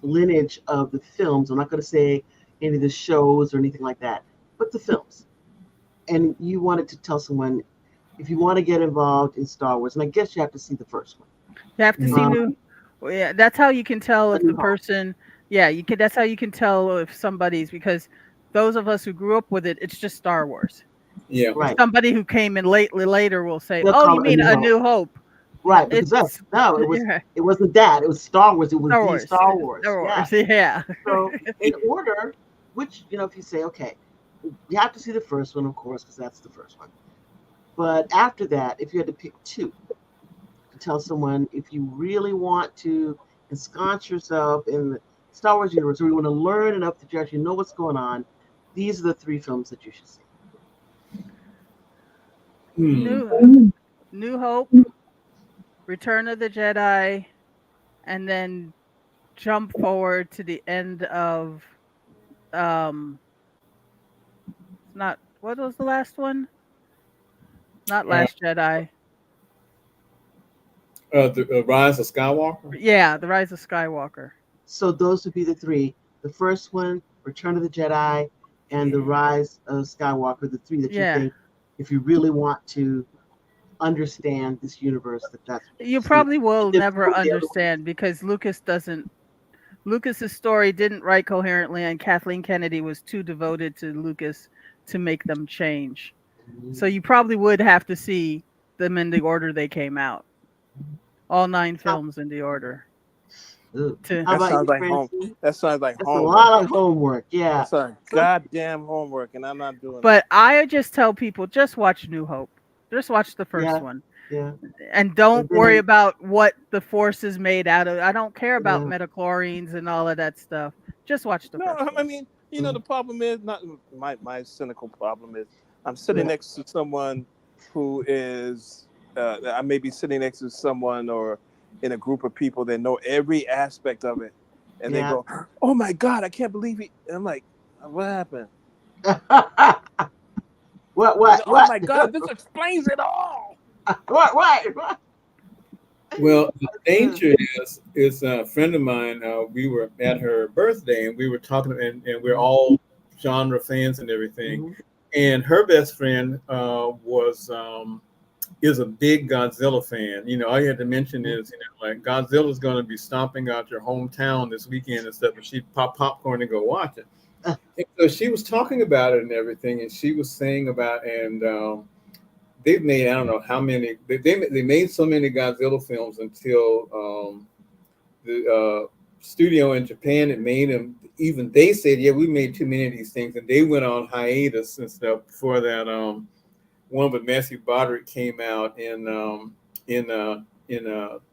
lineage of the films, I'm not going to say any of the shows or anything like that, but the films, and you wanted to tell someone if you want to get involved in Star Wars, and I guess you have to see the first one, You have to see Mhm. new. Well, yeah, that's how you can tell A if the New Hope. person. Yeah, you can. That's how you can tell if somebody's because those of us who grew up with it, it's just Star Wars. Yeah. Right? Somebody who came in later will say, They'll "Oh, you call it A mean New A Hope, New Hope?" No, right? Because it's no, yeah, it wasn't that. It was Star Wars. It was Star the Wars. Star Wars. Star Yeah. Wars. Yeah. So in order, which if you say okay, you have to see the first one, of course, because that's the first one. But after that, if you had to pick two to tell someone if you really want to ensconce yourself in the Star Wars universe, or you want to learn enough that you actually know what's going on, these are the three films that you should see. Hmm. New Hope, Return of the Jedi, and then jump forward to the end of um. Not what was the last one? Not Uh, Last Jedi. the Rise of Skywalker. Yeah, The Rise of Skywalker. So those would be the three. The first one, Return of the Jedi, and the Rise of Skywalker, the three that you Yeah. think, if you really want to understand this universe, that's what you You should see. probably And will then never throw the other ones. understand because Lucas's story didn't write coherently and Kathleen Kennedy was too devoted to Lucas to make them change. So you probably would have to see them in the order they came out. All 9 How, films in the order. ooh. To How That about you, sounds like home. Francine? That sounds like That's a homework. lot of homework. Yeah. That's a So goddamn homework, and I'm not doing it. but I just tell people just watch New Hope. Just watch the first yeah, one. yeah. And don't And worry then about what the force is made out of. I don't care about yeah. metachlorines and all of that stuff. Just watch the No, first I one. mean, Mm, the problem is not my cynical problem is I'm sitting yeah. next to someone who is I may be sitting next to someone or in a group of people that know every aspect of it, and they Yeah. go, "Oh my God, I can't believe it!" And I'm like, "What happened?" what They go, what "Oh what my God, this explains it all." what? Well, the Uh, danger is a friend of mine. We were at her birthday, and we were talking, and we're all genre fans and everything. mhm. And her best friend was is a big Godzilla fan. All you had to mention Mhm. is, like Godzilla's going to be stomping out your hometown this weekend and stuff, and she pop popcorn and go watch it. And so she was talking about it and everything, and she was saying about and. They've made I don't know how many they made so many Godzilla films until the studio in Japan that made them even they said yeah we made too many of these things and they went on hiatus and stuff before that one with Matthew Broderick came out in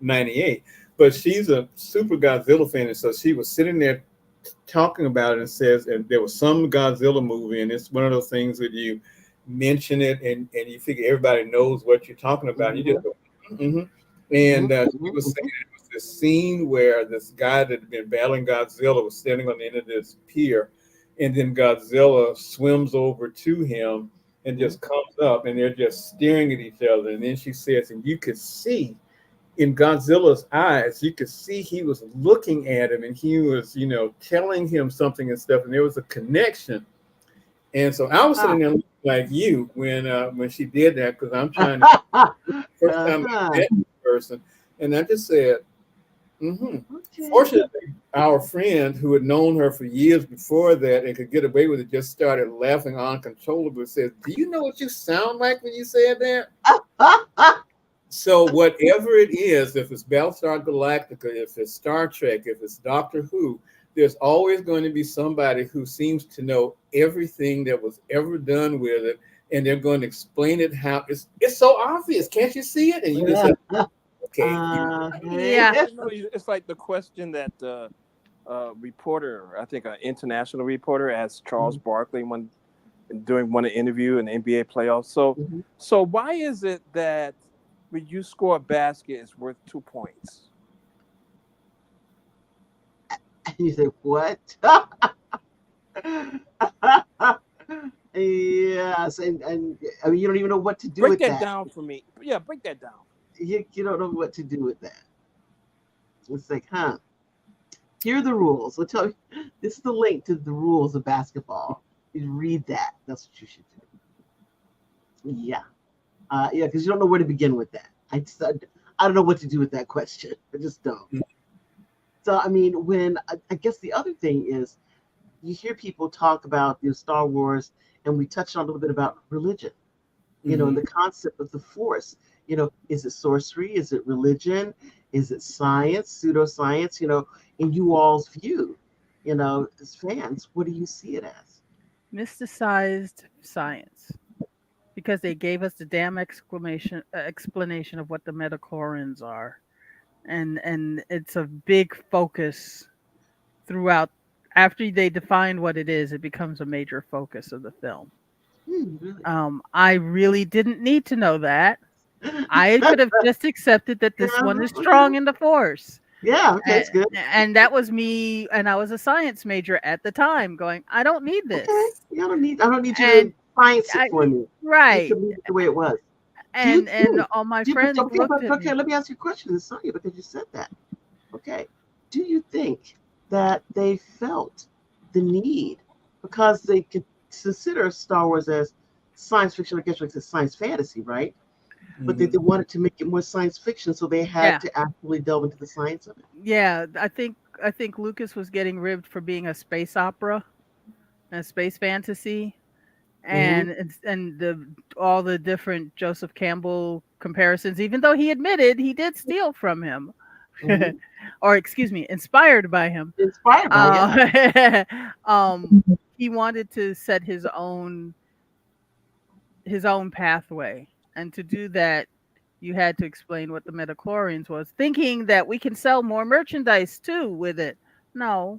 '98. But she's a super Godzilla fan, and so she was sitting there talking about it and says, and there was some Godzilla movie, and it's one of those things that you mention it and you figure everybody knows what you're talking about. And you just Mhm. go, mm-hmm. Mhm. And she Mhm. was saying Mhm. it was this scene where this guy that had been battling Godzilla was standing on the end of this pier, and then Godzilla swims over to him and Mhm. just comes up, and they're just staring at each other. And then she says, and you could see in Godzilla's eyes, you could see he was looking at him and he was, telling him something and stuff, and there was a connection. And so I was Ah. sitting there looking like you when she did that because I'm trying to first time I Uh-huh. met the person, and I just said, mm-hmm. Okay. Fortunately, our friend who had known her for years before that and could get away with it just started laughing uncontrollably. Says, "Do you know what you sound like when you said that?" So whatever it is, if it's Battlestar Galactica, if it's Star Trek, if it's Doctor Who, there's always going to be somebody who seems to know everything that was ever done with it, and they're going to explain it how it's so obvious. Can't you see it? And you just Yeah. say, okay, Okay. Yeah. It's like the question that reporter, I think an international reporter, asked Charles Barkley one during one interview in the NBA playoffs. Mhm. So why is it that when you score a basket, it's worth 2 points? And you say, what? Yes, and I mean, you don't even know what to do Break with that that. down for me. Yeah, break that down. You don't know what to do with that. It's like, huh? Here are the rules. So tell me, this is the link to the rules of basketball. You read that. That's what you should do. Yeah. Yeah, because you don't know where to begin with that. I don't know what to do with that question. I just don't. So I mean, when I guess the other thing is you hear people talk about Star Wars, and we touched on a little bit about religion. And the concept of the Force. Is it sorcery? Is it religion? Is it science, pseudoscience? In you all's view, as fans, what do you see it as? Mysticized science, because they gave us the damn explanation of what the metachlorins are, and it's a big focus throughout. After they define what it is, it becomes a major focus of the film. Really? I really didn't need to know that. I could have just accepted that this one is strong Okay. in the force. Yeah. Okay. And, It's good. and that was me, and I was a science major at the time, going, I don't need Okay. this. Yeah, I don't need you And to science it I, for me. You right. can leave it the way it was. Do you And think? all my But friends okay, looked but at okay. me. Let me ask you a question, Sonia, because you said that. Okay. Do you think that they felt the need because they could consider Star Wars as science fiction? I guess like it's science fantasy, right? But they wanted to make it more science fiction, so they had Yeah. to actually delve into the science of it. Yeah. I think Lucas was getting ribbed for being a space opera, a space fantasy, Hmm. and the all the different Joseph Campbell comparisons, even though he admitted he did steal from him. Hmm. Or excuse me, inspired by him. Inspired by, yeah. Uh, he wanted to set his own pathway, and to do that, you had to explain what the metachlorians was, thinking that we can sell more merchandise too with it. No,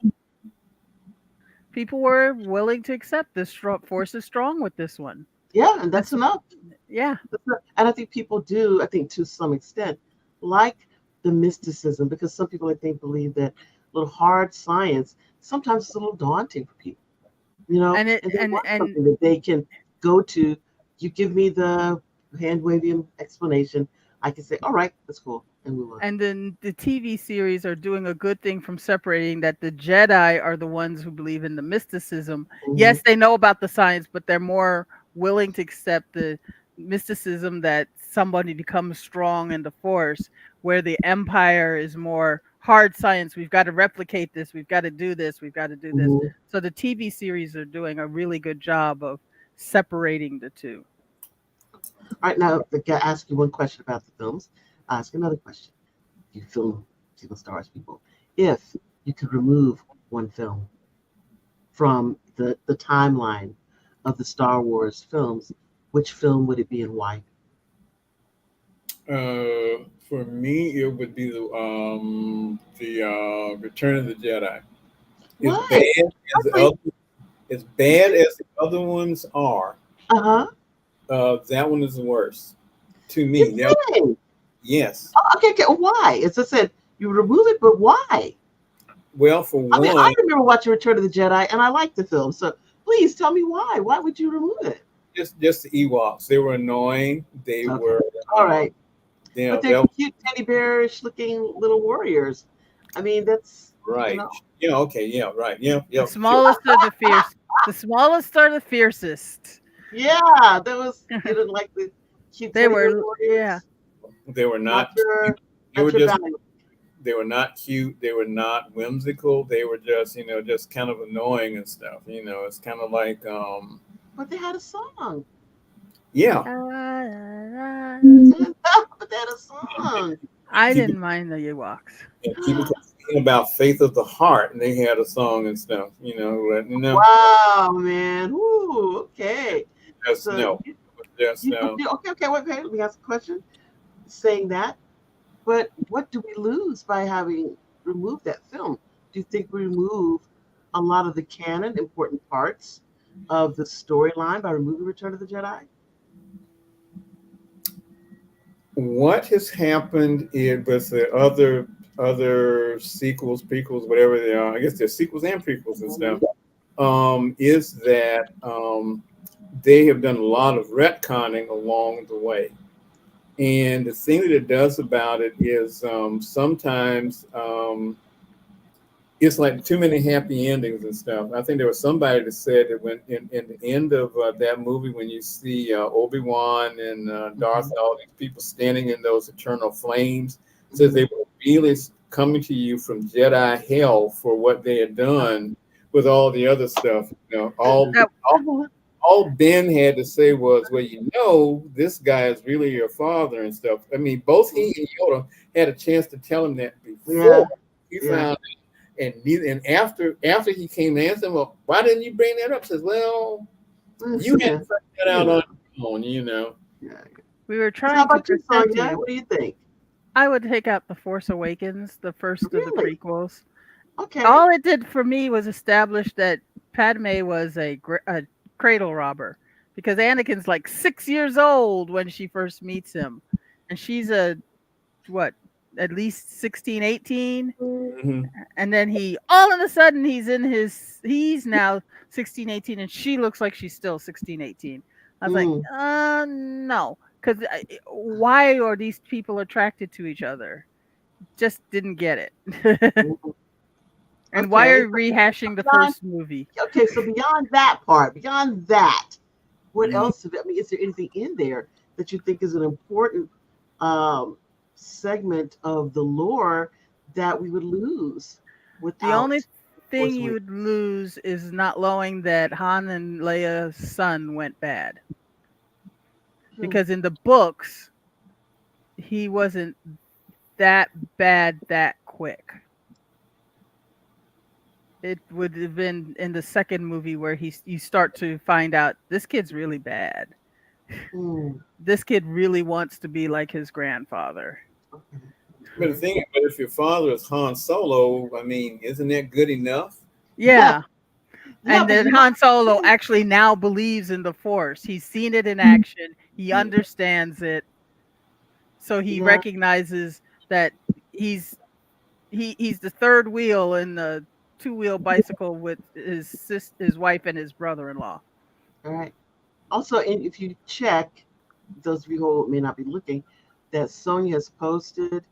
people were willing to accept this force is strong with this one. Yeah, and And that's so, enough. yeah, And I think people do, I think to some extent, like the mysticism, because some people, I think, believe that little hard science sometimes is a little daunting for people, and it and they want and something that they can go to. You give me the hand waving explanation, I can say, all right, that's cool, and move on. And then the TV series are doing a good thing from separating that the Jedi are the ones who believe in the mysticism. Hmm. Yes, they know about the science, but they're more willing to accept the mysticism that somebody becomes strong in the Force, where the Empire is more hard science. We've got to replicate this. We've got to do this. We've got to do this. Hmm. So the TV series are doing a really good job of separating the two. All right, now I got to ask you one question about the films. I'll ask another question. You film stars, people. If you could remove one film from the timeline of the Star Wars films, which film would it be and why? For me, it would be the Return of the Jedi. As Why? bad as the Really? other, as bad as the other ones are, Uh-huh. that one is the worst to You're me. kidding. Yes. Oh, okay, okay. Why? As I said, you remove it, but why? Well, for I mean, I one, remember watching Return of the Jedi, and I liked the film. So please tell me why. Why would you remove it? just the Ewoks. They were annoying. They Okay. were, All right. But they're that was cute teddy bearish looking little warriors. I mean, that's, you right. know. Yeah. Okay. Yeah. Right. Yeah. The Yeah. Sure. smallest are the fierce. The smallest are the fiercest. Yeah, that was, you didn't like the cute They teddy bear were, yeah. warriors. They were Not not cute. your, They not were your just. value. They were not cute. They were not whimsical. They were just, just kind of annoying and stuff. It's kind of like, But they had a song. yeah. But they had a song. I People didn't mind the Ewoks. and people can about Faith of the Heart, and they had a song and stuff. Letting you know. Wow, man. Ooh, okay. Just So no, just okay. Wait, okay. Let me ask a question. Saying that, but what do we lose by having removed that film? Do you think we remove a lot of the canon, important parts of the storyline by removing Return of the Jedi? what has happened with the other sequels, prequels, whatever they are. I guess they're sequels and prequels and stuff. Is that they have done a lot of retconning along the way. And the thing that it does about it is sometimes it's like too many happy endings and stuff. I think there was somebody that said that when in the end of that movie, when you see Obi-Wan and Darth, all these people standing in those eternal flames, says they were really coming to you from Jedi hell for what they had done with all the other stuff. All Ben had to say was, well, this guy is really your father and stuff. I mean, both he and Yoda had a chance to tell him that before he found it. And after he came and asked him, well, why didn't you bring that up? Says, well, you had to find that out on your own, Yeah. We were So how trying to about you, present Sonia? you. What do you think? I would take out The Force Awakens, the first of the Really? prequels. Okay. All it did for me was establish that Padme was a cradle robber, because Anakin's like 6 years old when she first meets him, and she's what, at least 16, 18. Mm-hmm. And then all of a sudden he's now 16, 18, and she looks like she's still 16, 18. I was like, no, because why are these people attracted to each other? Just didn't get it. And why Okay. are we rehashing the Beyond, first movie? okay. So beyond that part, beyond that, what Mm-hmm. else? I mean, is there anything in there that you think is an important um, segment of the lore that we would lose The only without thing Force you Awakens? would lose is not knowing that Han and Leia's son went bad. Because in the books, he wasn't that bad that quick. It would have been in the second movie where you start to find out this kid's really bad. Hmm. This kid really wants to be like his grandfather. Okay. But the thing, but if your father is Han Solo, I mean, isn't that good enough? Yeah. Yeah, And but then you Han Solo know, actually now believes in the Force. He's seen it in action. He understands it. So he yeah, recognizes that he's he's the third wheel in the two-wheel bicycle with his wife and his brother-in-law. all right. Also, if you check, those of you who may not be looking, that Sonia has posted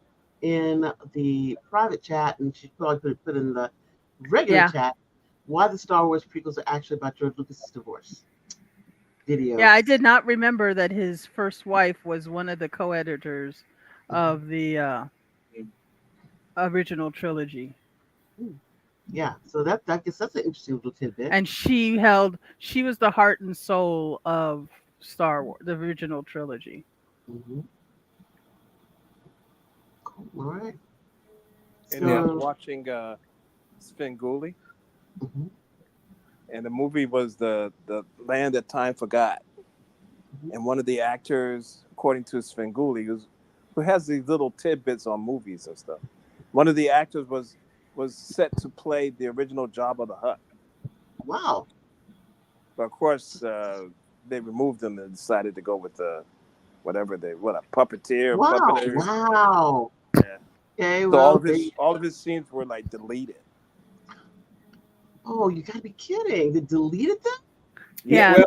in the private chat, and she probably put in the regular Yeah. chat, why the Star Wars prequels are actually about George Lucas's divorce Yeah, video. I did not remember that his first wife was one of the co-editors of the original trilogy. Hmm. Yeah, so that I guess that's an interesting little tidbit. And she was the heart and soul of Star Wars, the original trilogy. Hmm. Cool. All right. And then I was So, watching Svengoolie, mhm, and the movie was the Land That Time Forgot. mhm. And one of the actors, according to Svengoolie, who has these little tidbits on movies and stuff, one of the actors was set to play the original Jabba the Hutt. Wow. But of course, they removed him and decided to go with a puppeteer, Wow. puppeteer. Wow. Yeah. Okay. So Well, they. all of his scenes were like deleted. Oh, you gotta be kidding! They deleted them. Yeah.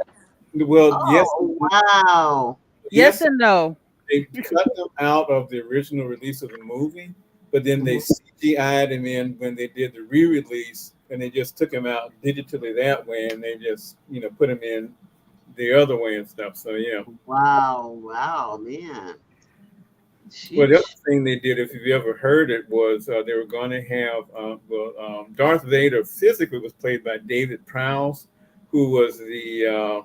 Yeah. Well, yes, Oh, wow. Yes yes. and no. They cut them out of the original release of the movie, but then they Mhm. CGI'd him in when they did the re-release, and they just took him out digitally that way, and they just put him in the other way and stuff. So yeah. Wow. Wow, man. Well, the other Sheesh. thing they did, if you've ever heard it, was they were going to have Darth Vader physically was played by David Prowse, who was the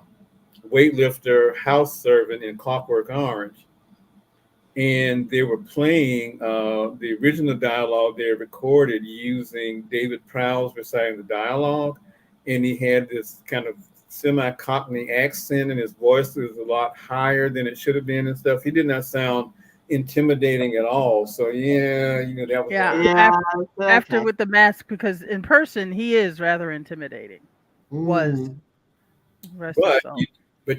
weightlifter house servant in Clockwork Orange. and they were playing the original dialogue they recorded using David Prowse reciting the dialogue, and he had this kind of semi-Cockney accent, and his voice was a lot higher than it should have been and stuff. He did not sound intimidating at all. So yeah, that was Yeah, like, Yeah. after Okay. with the mask, because in person he is rather intimidating. Was Mm, rest his but soul.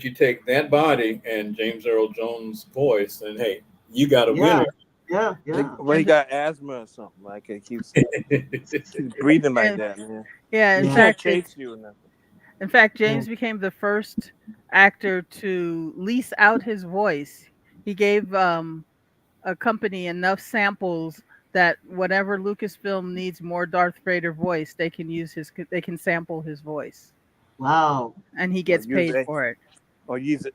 you take that body and James Earl Jones' voice, and hey, you got a yeah. winner. Yeah. Yeah. Well, he And got asthma or something. Like he keeps breathing like and that, man. yeah, He Yeah. can't chase you or nothing. in fact, Yeah. James became the first actor to lease out his voice. He gave a company enough samples that whatever Lucasfilm needs more Darth Vader voice, they can use they can sample his voice, Wow. and he Or gets use paid a for it. or use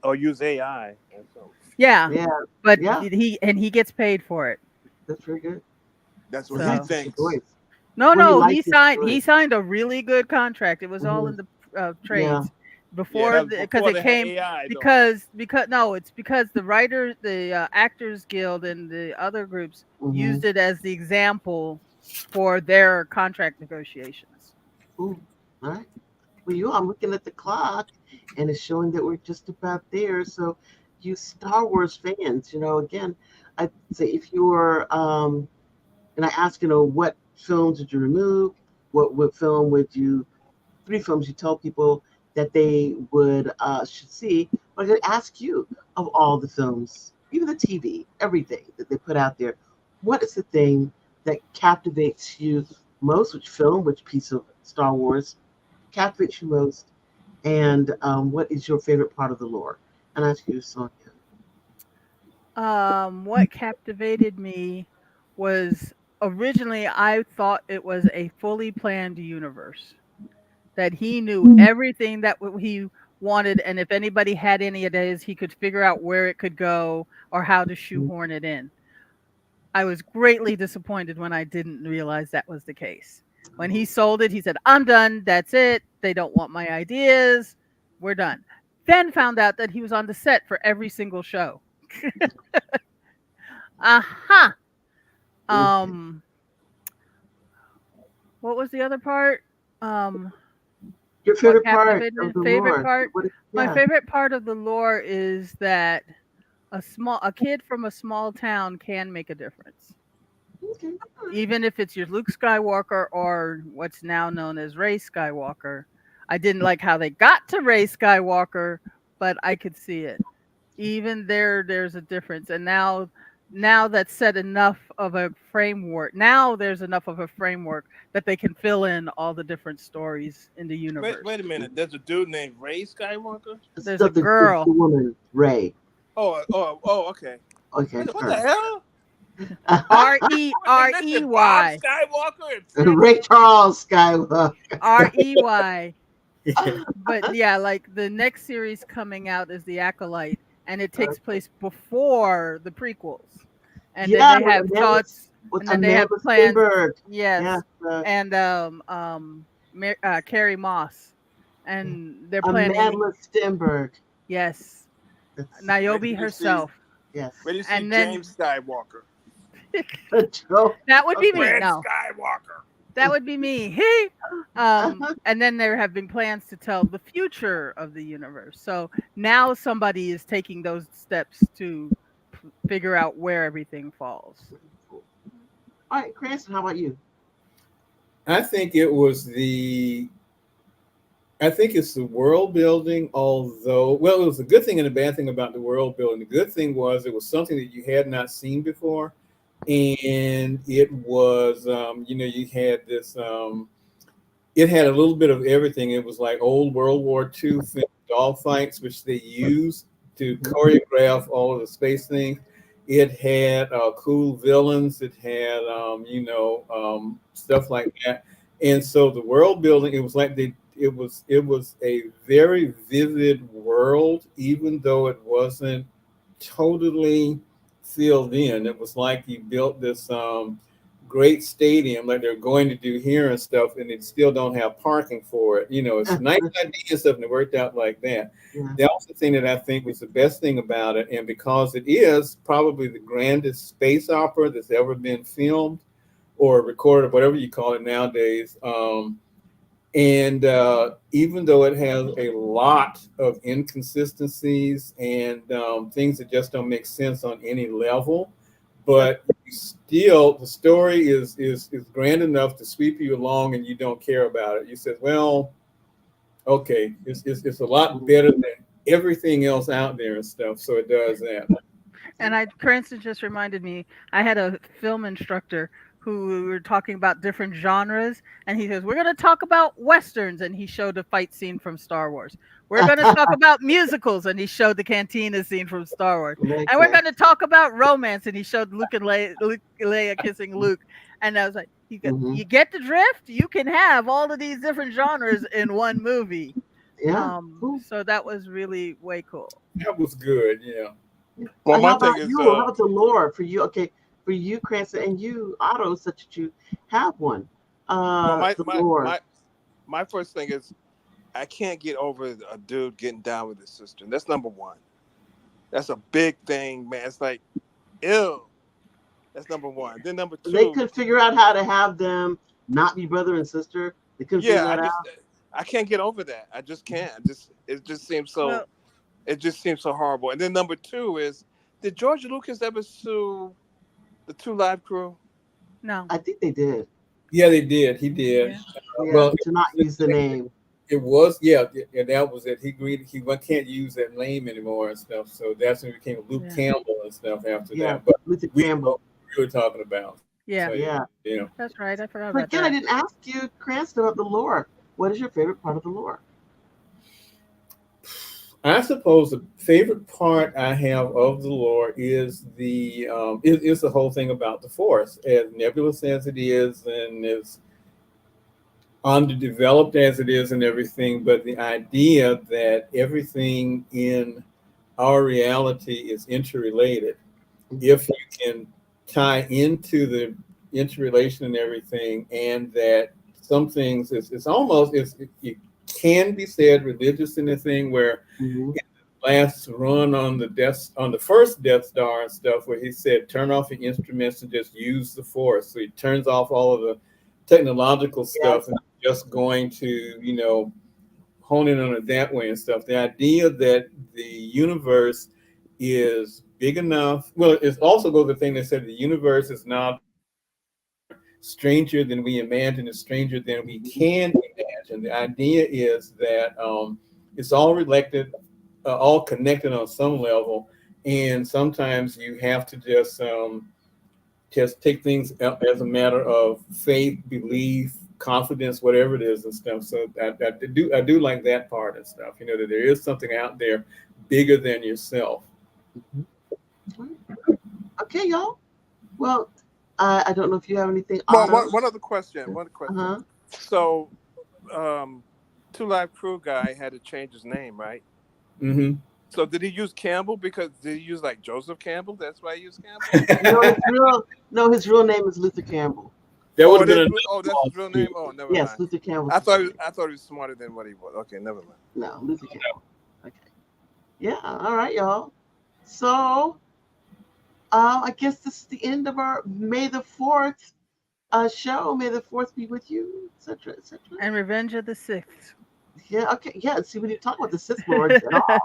AI or something. Yeah, Yeah. but Yeah. he gets paid for it. That's very good. That's what Well, he he So likes his thinks. voice. no, Well, he no, likes his he voice. signed a really good contract. It was all Hmm. in the Yeah. trades Yeah, before that was because before it they had came AI though. because no, it's because the Actors Guild and the other groups Hmm. used it as the example for their contract negotiations. Ooh. All right. Well, I'm looking at the clock, and it's showing that we're just about there. So, you Star Wars fans, again, I'd say if you're, and I ask, what films did you remove? What film would you? Three films you tell people that they would should see. But I'm going to ask you, of all the films, even the TV, everything that they put out there, what is the thing that captivates you most? Which film, which piece of Star Wars captivates you most? And what is your favorite part of the lore? And I ask you, Sonia. What captivated me was originally I thought it was a fully planned universe, that he knew everything that he wanted, and if anybody had any ideas, he could figure out where it could go or how to shoehorn it in. I was greatly disappointed when I didn't realize that was the case. When he sold it, he said, "I'm done. That's it. They don't want my ideas. We're done." Then found out that he was on the set for every single show. Aha. Okay. Um, what was the other part? Um, Your what favorite part captivated me? of the Favorite lore? part? My Yeah. favorite part of the lore is that a kid from a small town can make a difference. Okay. All right. Even if it's your Luke Skywalker or what's now known as Rey Skywalker. I didn't like how they got to Rey Skywalker, but I could see it. Even there's a difference. And now that's set enough of a framework. Now there's enough of a framework that they can fill in all the different stories in the Wait universe. a minute. There's a dude named Ray Skywalker. It's There's a the girl. woman, Ray. Oh, okay. Okay, What the her. hell? R E Listen, Bob Y. Skywalker and Ray Princess. Charles Skywalker. REY. Yeah. But yeah, like the next series coming out is The Acolyte, and it takes Okay. place before the prequels. And then Yeah, they have thoughts, with and then they have Amanda plans. Stenberg. Yes, Yes, and Carrie Moss, and they're planning. Amanda Stenberg. Yes, That's Wait till Niobe you see. herself, yes. Wait till you see and then James Skywalker. Joe. that would be me. Okay. Red No, Skywalker. that would be me. Hey. And then there have been plans to tell the future of the universe. So now somebody is taking those steps to figure out where everything falls. All right, Cranston, how about you? I think it was the I think it's the world building, although, well, it was a good thing and a bad thing about the world building. The good thing was it was something that you had not seen before. And it was, you had this, it had a little bit of everything. It was like old World War II dog fights, which they used to choreograph all of the space things. It had cool villains. It had, stuff like that. And so the world building, it was like it was a very vivid world, even though it wasn't totally filled in. It was like you built this great stadium like they're going to do here and stuff, and they still don't have parking for it. It's a nice idea and stuff, and it worked out like that. Yeah. The also thing that I think was the best thing about it, and because it is probably the grandest space opera that's ever been filmed or recorded, whatever you call it nowadays. And even though it has a lot of inconsistencies and things that just don't make sense on any level, but still the story is grand enough to sweep you along, and you don't care about it. You said, well, okay, it's a lot better than everything else out there and stuff. So it does that. And Cranston just reminded me, I had a film instructor who we were talking about different genres, and he says, we're going to talk about Westerns, and he showed a fight scene from Star Wars. We're going to talk about musicals, and he showed the cantina scene from Star Wars. Makes And we're sense. going to talk about romance, and he showed Luke and Leia kissing Luke. And I was like, Mhm. you get the drift? You can have all of these different genres in one movie. Yeah. Cool. So that was really way cool. That was good. Yeah. Well, How my thing about is, you? How about the lore for you? Okay, for you, Cranston, and you, Otto, such that you have one. well, my The my lore. my my first thing is, I can't get over a dude getting down with his sister. That's number one. That's a big thing, man. It's like, ew. That's number one. Then number They two, could figure out how to have them not be brother and sister. They couldn't figure yeah, that out. I can't get over that. I just can't. Well, It just seems so horrible. And then number two is, did George Lucas ever sue the Two Live Crew? no. I think they did. Yeah, they did. He did. Yeah. Yeah, Well, to not use the name. it was, yeah, and that was it. He agreed can't use that name anymore and stuff. So that's when it became Luke Yeah. Campbell and stuff after Yeah, that. But Luther we know Campbell. what we were talking about. Yeah, So, Yeah. that's right. I forgot But about again, I that. didn't ask you, Cranston, about the lore. What is your favorite part of the lore? I suppose the favorite part I have of the lore is is the whole thing about the Force, as nebulous as it is, and as underdeveloped as it is, and everything. But the idea that everything in our reality is interrelated, if you can tie into the interrelation and everything, and that some things it's almost it can be said religious in the thing where Mm-hmm. last run on the first Death Star and stuff, where he said turn off the instruments and just use the Force. So he turns off all of the technological stuff and just going to hone in on it that way and stuff. The idea that the universe is big enough. Well, it's also goes the thing that said the universe is not stranger than we imagine, it's stranger than we can imagine. The idea is that it's all related, all connected on some level, and sometimes you have to just take things as a matter of faith, belief, confidence, whatever it is and stuff. So I do like that part and stuff. That there is something out there bigger than yourself. Okay, y'all. Well, I don't know if you have anything. Well, Otto? one other question. One question. Uh-huh. So, Two Live Crew guy had to change his name, right? Mm-hmm. So did he use Campbell because did he use like Joseph Campbell? That's why he used Campbell. His real name is Luther Campbell. That would have been that's his real name. Oh, never Yes, mind. Luther Campbell. I thought he was smarter than what he was. Okay, never mind. No, Luther Campbell. Okay. Yeah. All right, y'all. So, I guess this is the end of our May the 4th show. May the 4th be with you, etc., etc. And Revenge of the Sixth. Yeah. Okay. Yeah. See, we didn't talk about the Sith Lords at all.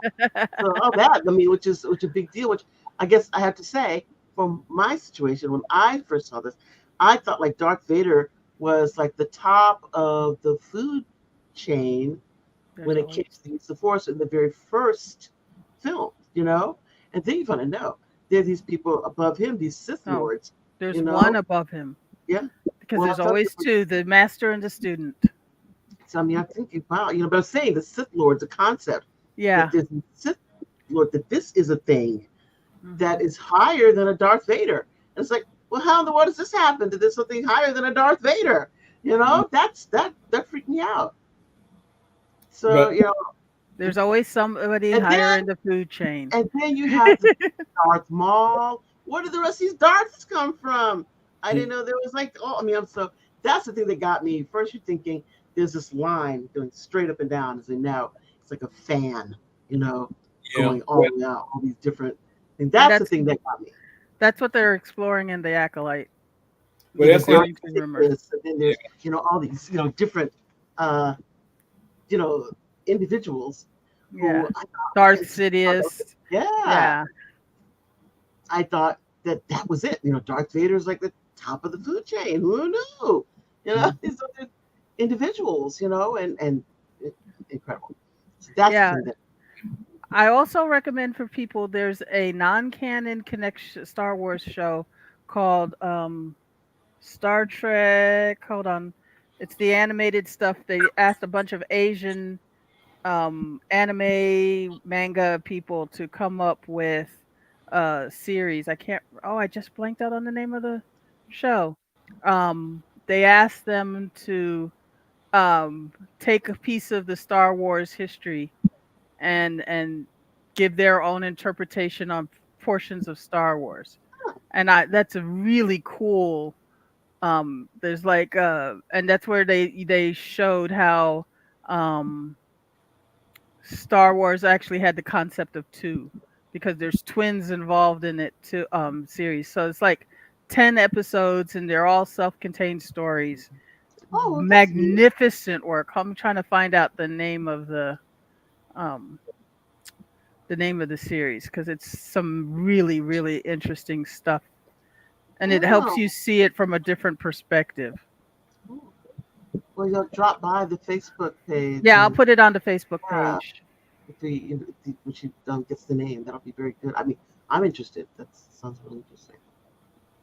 So all that, I mean, which is a big deal. Which I guess I have to say, from my situation, when I first saw this, I thought like Darth Vader was like the top of the food chain when it came to the use of the Force in the very first film, And then you want to know there are these people above him, these Sith Lords. There's one above him. Yeah. Because there's always two, the master and the student. So I mean, I'm thinking, wow, but I'm saying the Sith Lord's a concept. Yeah. That there's a Sith Lord, that this is a thing that is higher than a Darth Vader. And it's like, well, how in the world does this happen? That there's something higher than a Darth Vader? That freaked me out. So, there's always somebody higher in the food chain. And then you have the Darth Maul. Where did the rest of these Darths come from? I didn't know there was like, oh, I mean, I'm so that's the thing that got me. First, you're thinking there's this line going straight up and down, as in now it's like a fan, you know, Yeah. going all the way out, all these different. And And that's the thing that got me. that's what they're exploring in the Acolyte, Well, Yeah, the that's dark according to rumor. sickness, and then there's all these different uh you know individuals Yeah. who I thought Darth again, Sidious. yeah, Yeah. I thought that that was it. Darth Vader's like the top of the food chain. Who knew? These other individuals. And incredible. So that's the Yeah. thing that. I also recommend for people there's a non-canon connection Star Wars show called Star Trek. Hold on. It's the animated stuff. They asked a bunch of Asian anime manga people to come up with a series. I can't I just blanked out on the name of the show. They asked them to um take a piece of the Star Wars history and give their own interpretation on portions of Star Wars. And I that's a really cool there's like and that's where they showed how um Star Wars actually had the concept of two because there's twins involved in it too series. So it's like 10 episodes and they're all self-contained stories. Oh, well, that's neat. Magnificent work. I'm trying to find out um the name of the series because it's some really really interesting stuff and it helps Wow. you see it from a different perspective. Cool. Well, you'll drop by the Facebook page Yeah, I'll and put it on the Facebook yeah, page. when she gets the name, that'll be very good. I mean, I'm interested. That sounds really interesting.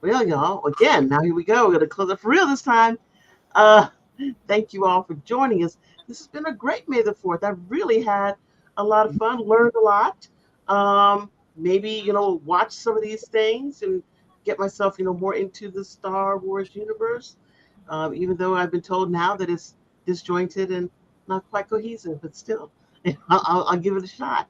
Well, y'all, again, now here we go. We're gonna close it for real this time. Uh, Thank you all for joining us. This has been a great May the 4th. I really had a lot of fun, learned a lot. Maybe, watch some of these things and get myself, more into the Star Wars universe. Even though I've been told now that it's disjointed and not quite cohesive, but still, I'll give it a shot.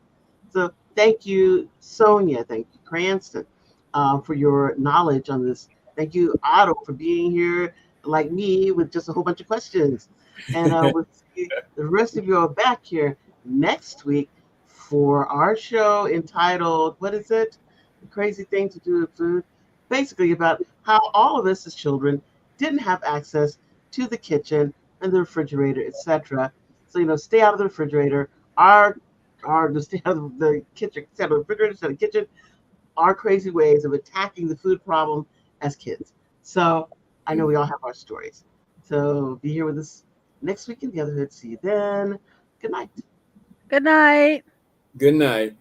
So thank you, Sonia. Thank you, Cranston, for your knowledge on this. Thank you, Otto, for being here like me with just a whole bunch of questions. And we'll see the rest of you are back here next week for our show entitled, what is it? The Crazy Thing to Do with Food. Basically, about how all of us as children didn't have access to the kitchen and the refrigerator, etc. So, stay out of the refrigerator. Our stay out of the kitchen, stay out of the refrigerator, stay out of the kitchen, our crazy ways of attacking the food problem as kids. So I know we all have our stories. So be here with us next week in the other hood. See you then. Good night. Good night. Good night.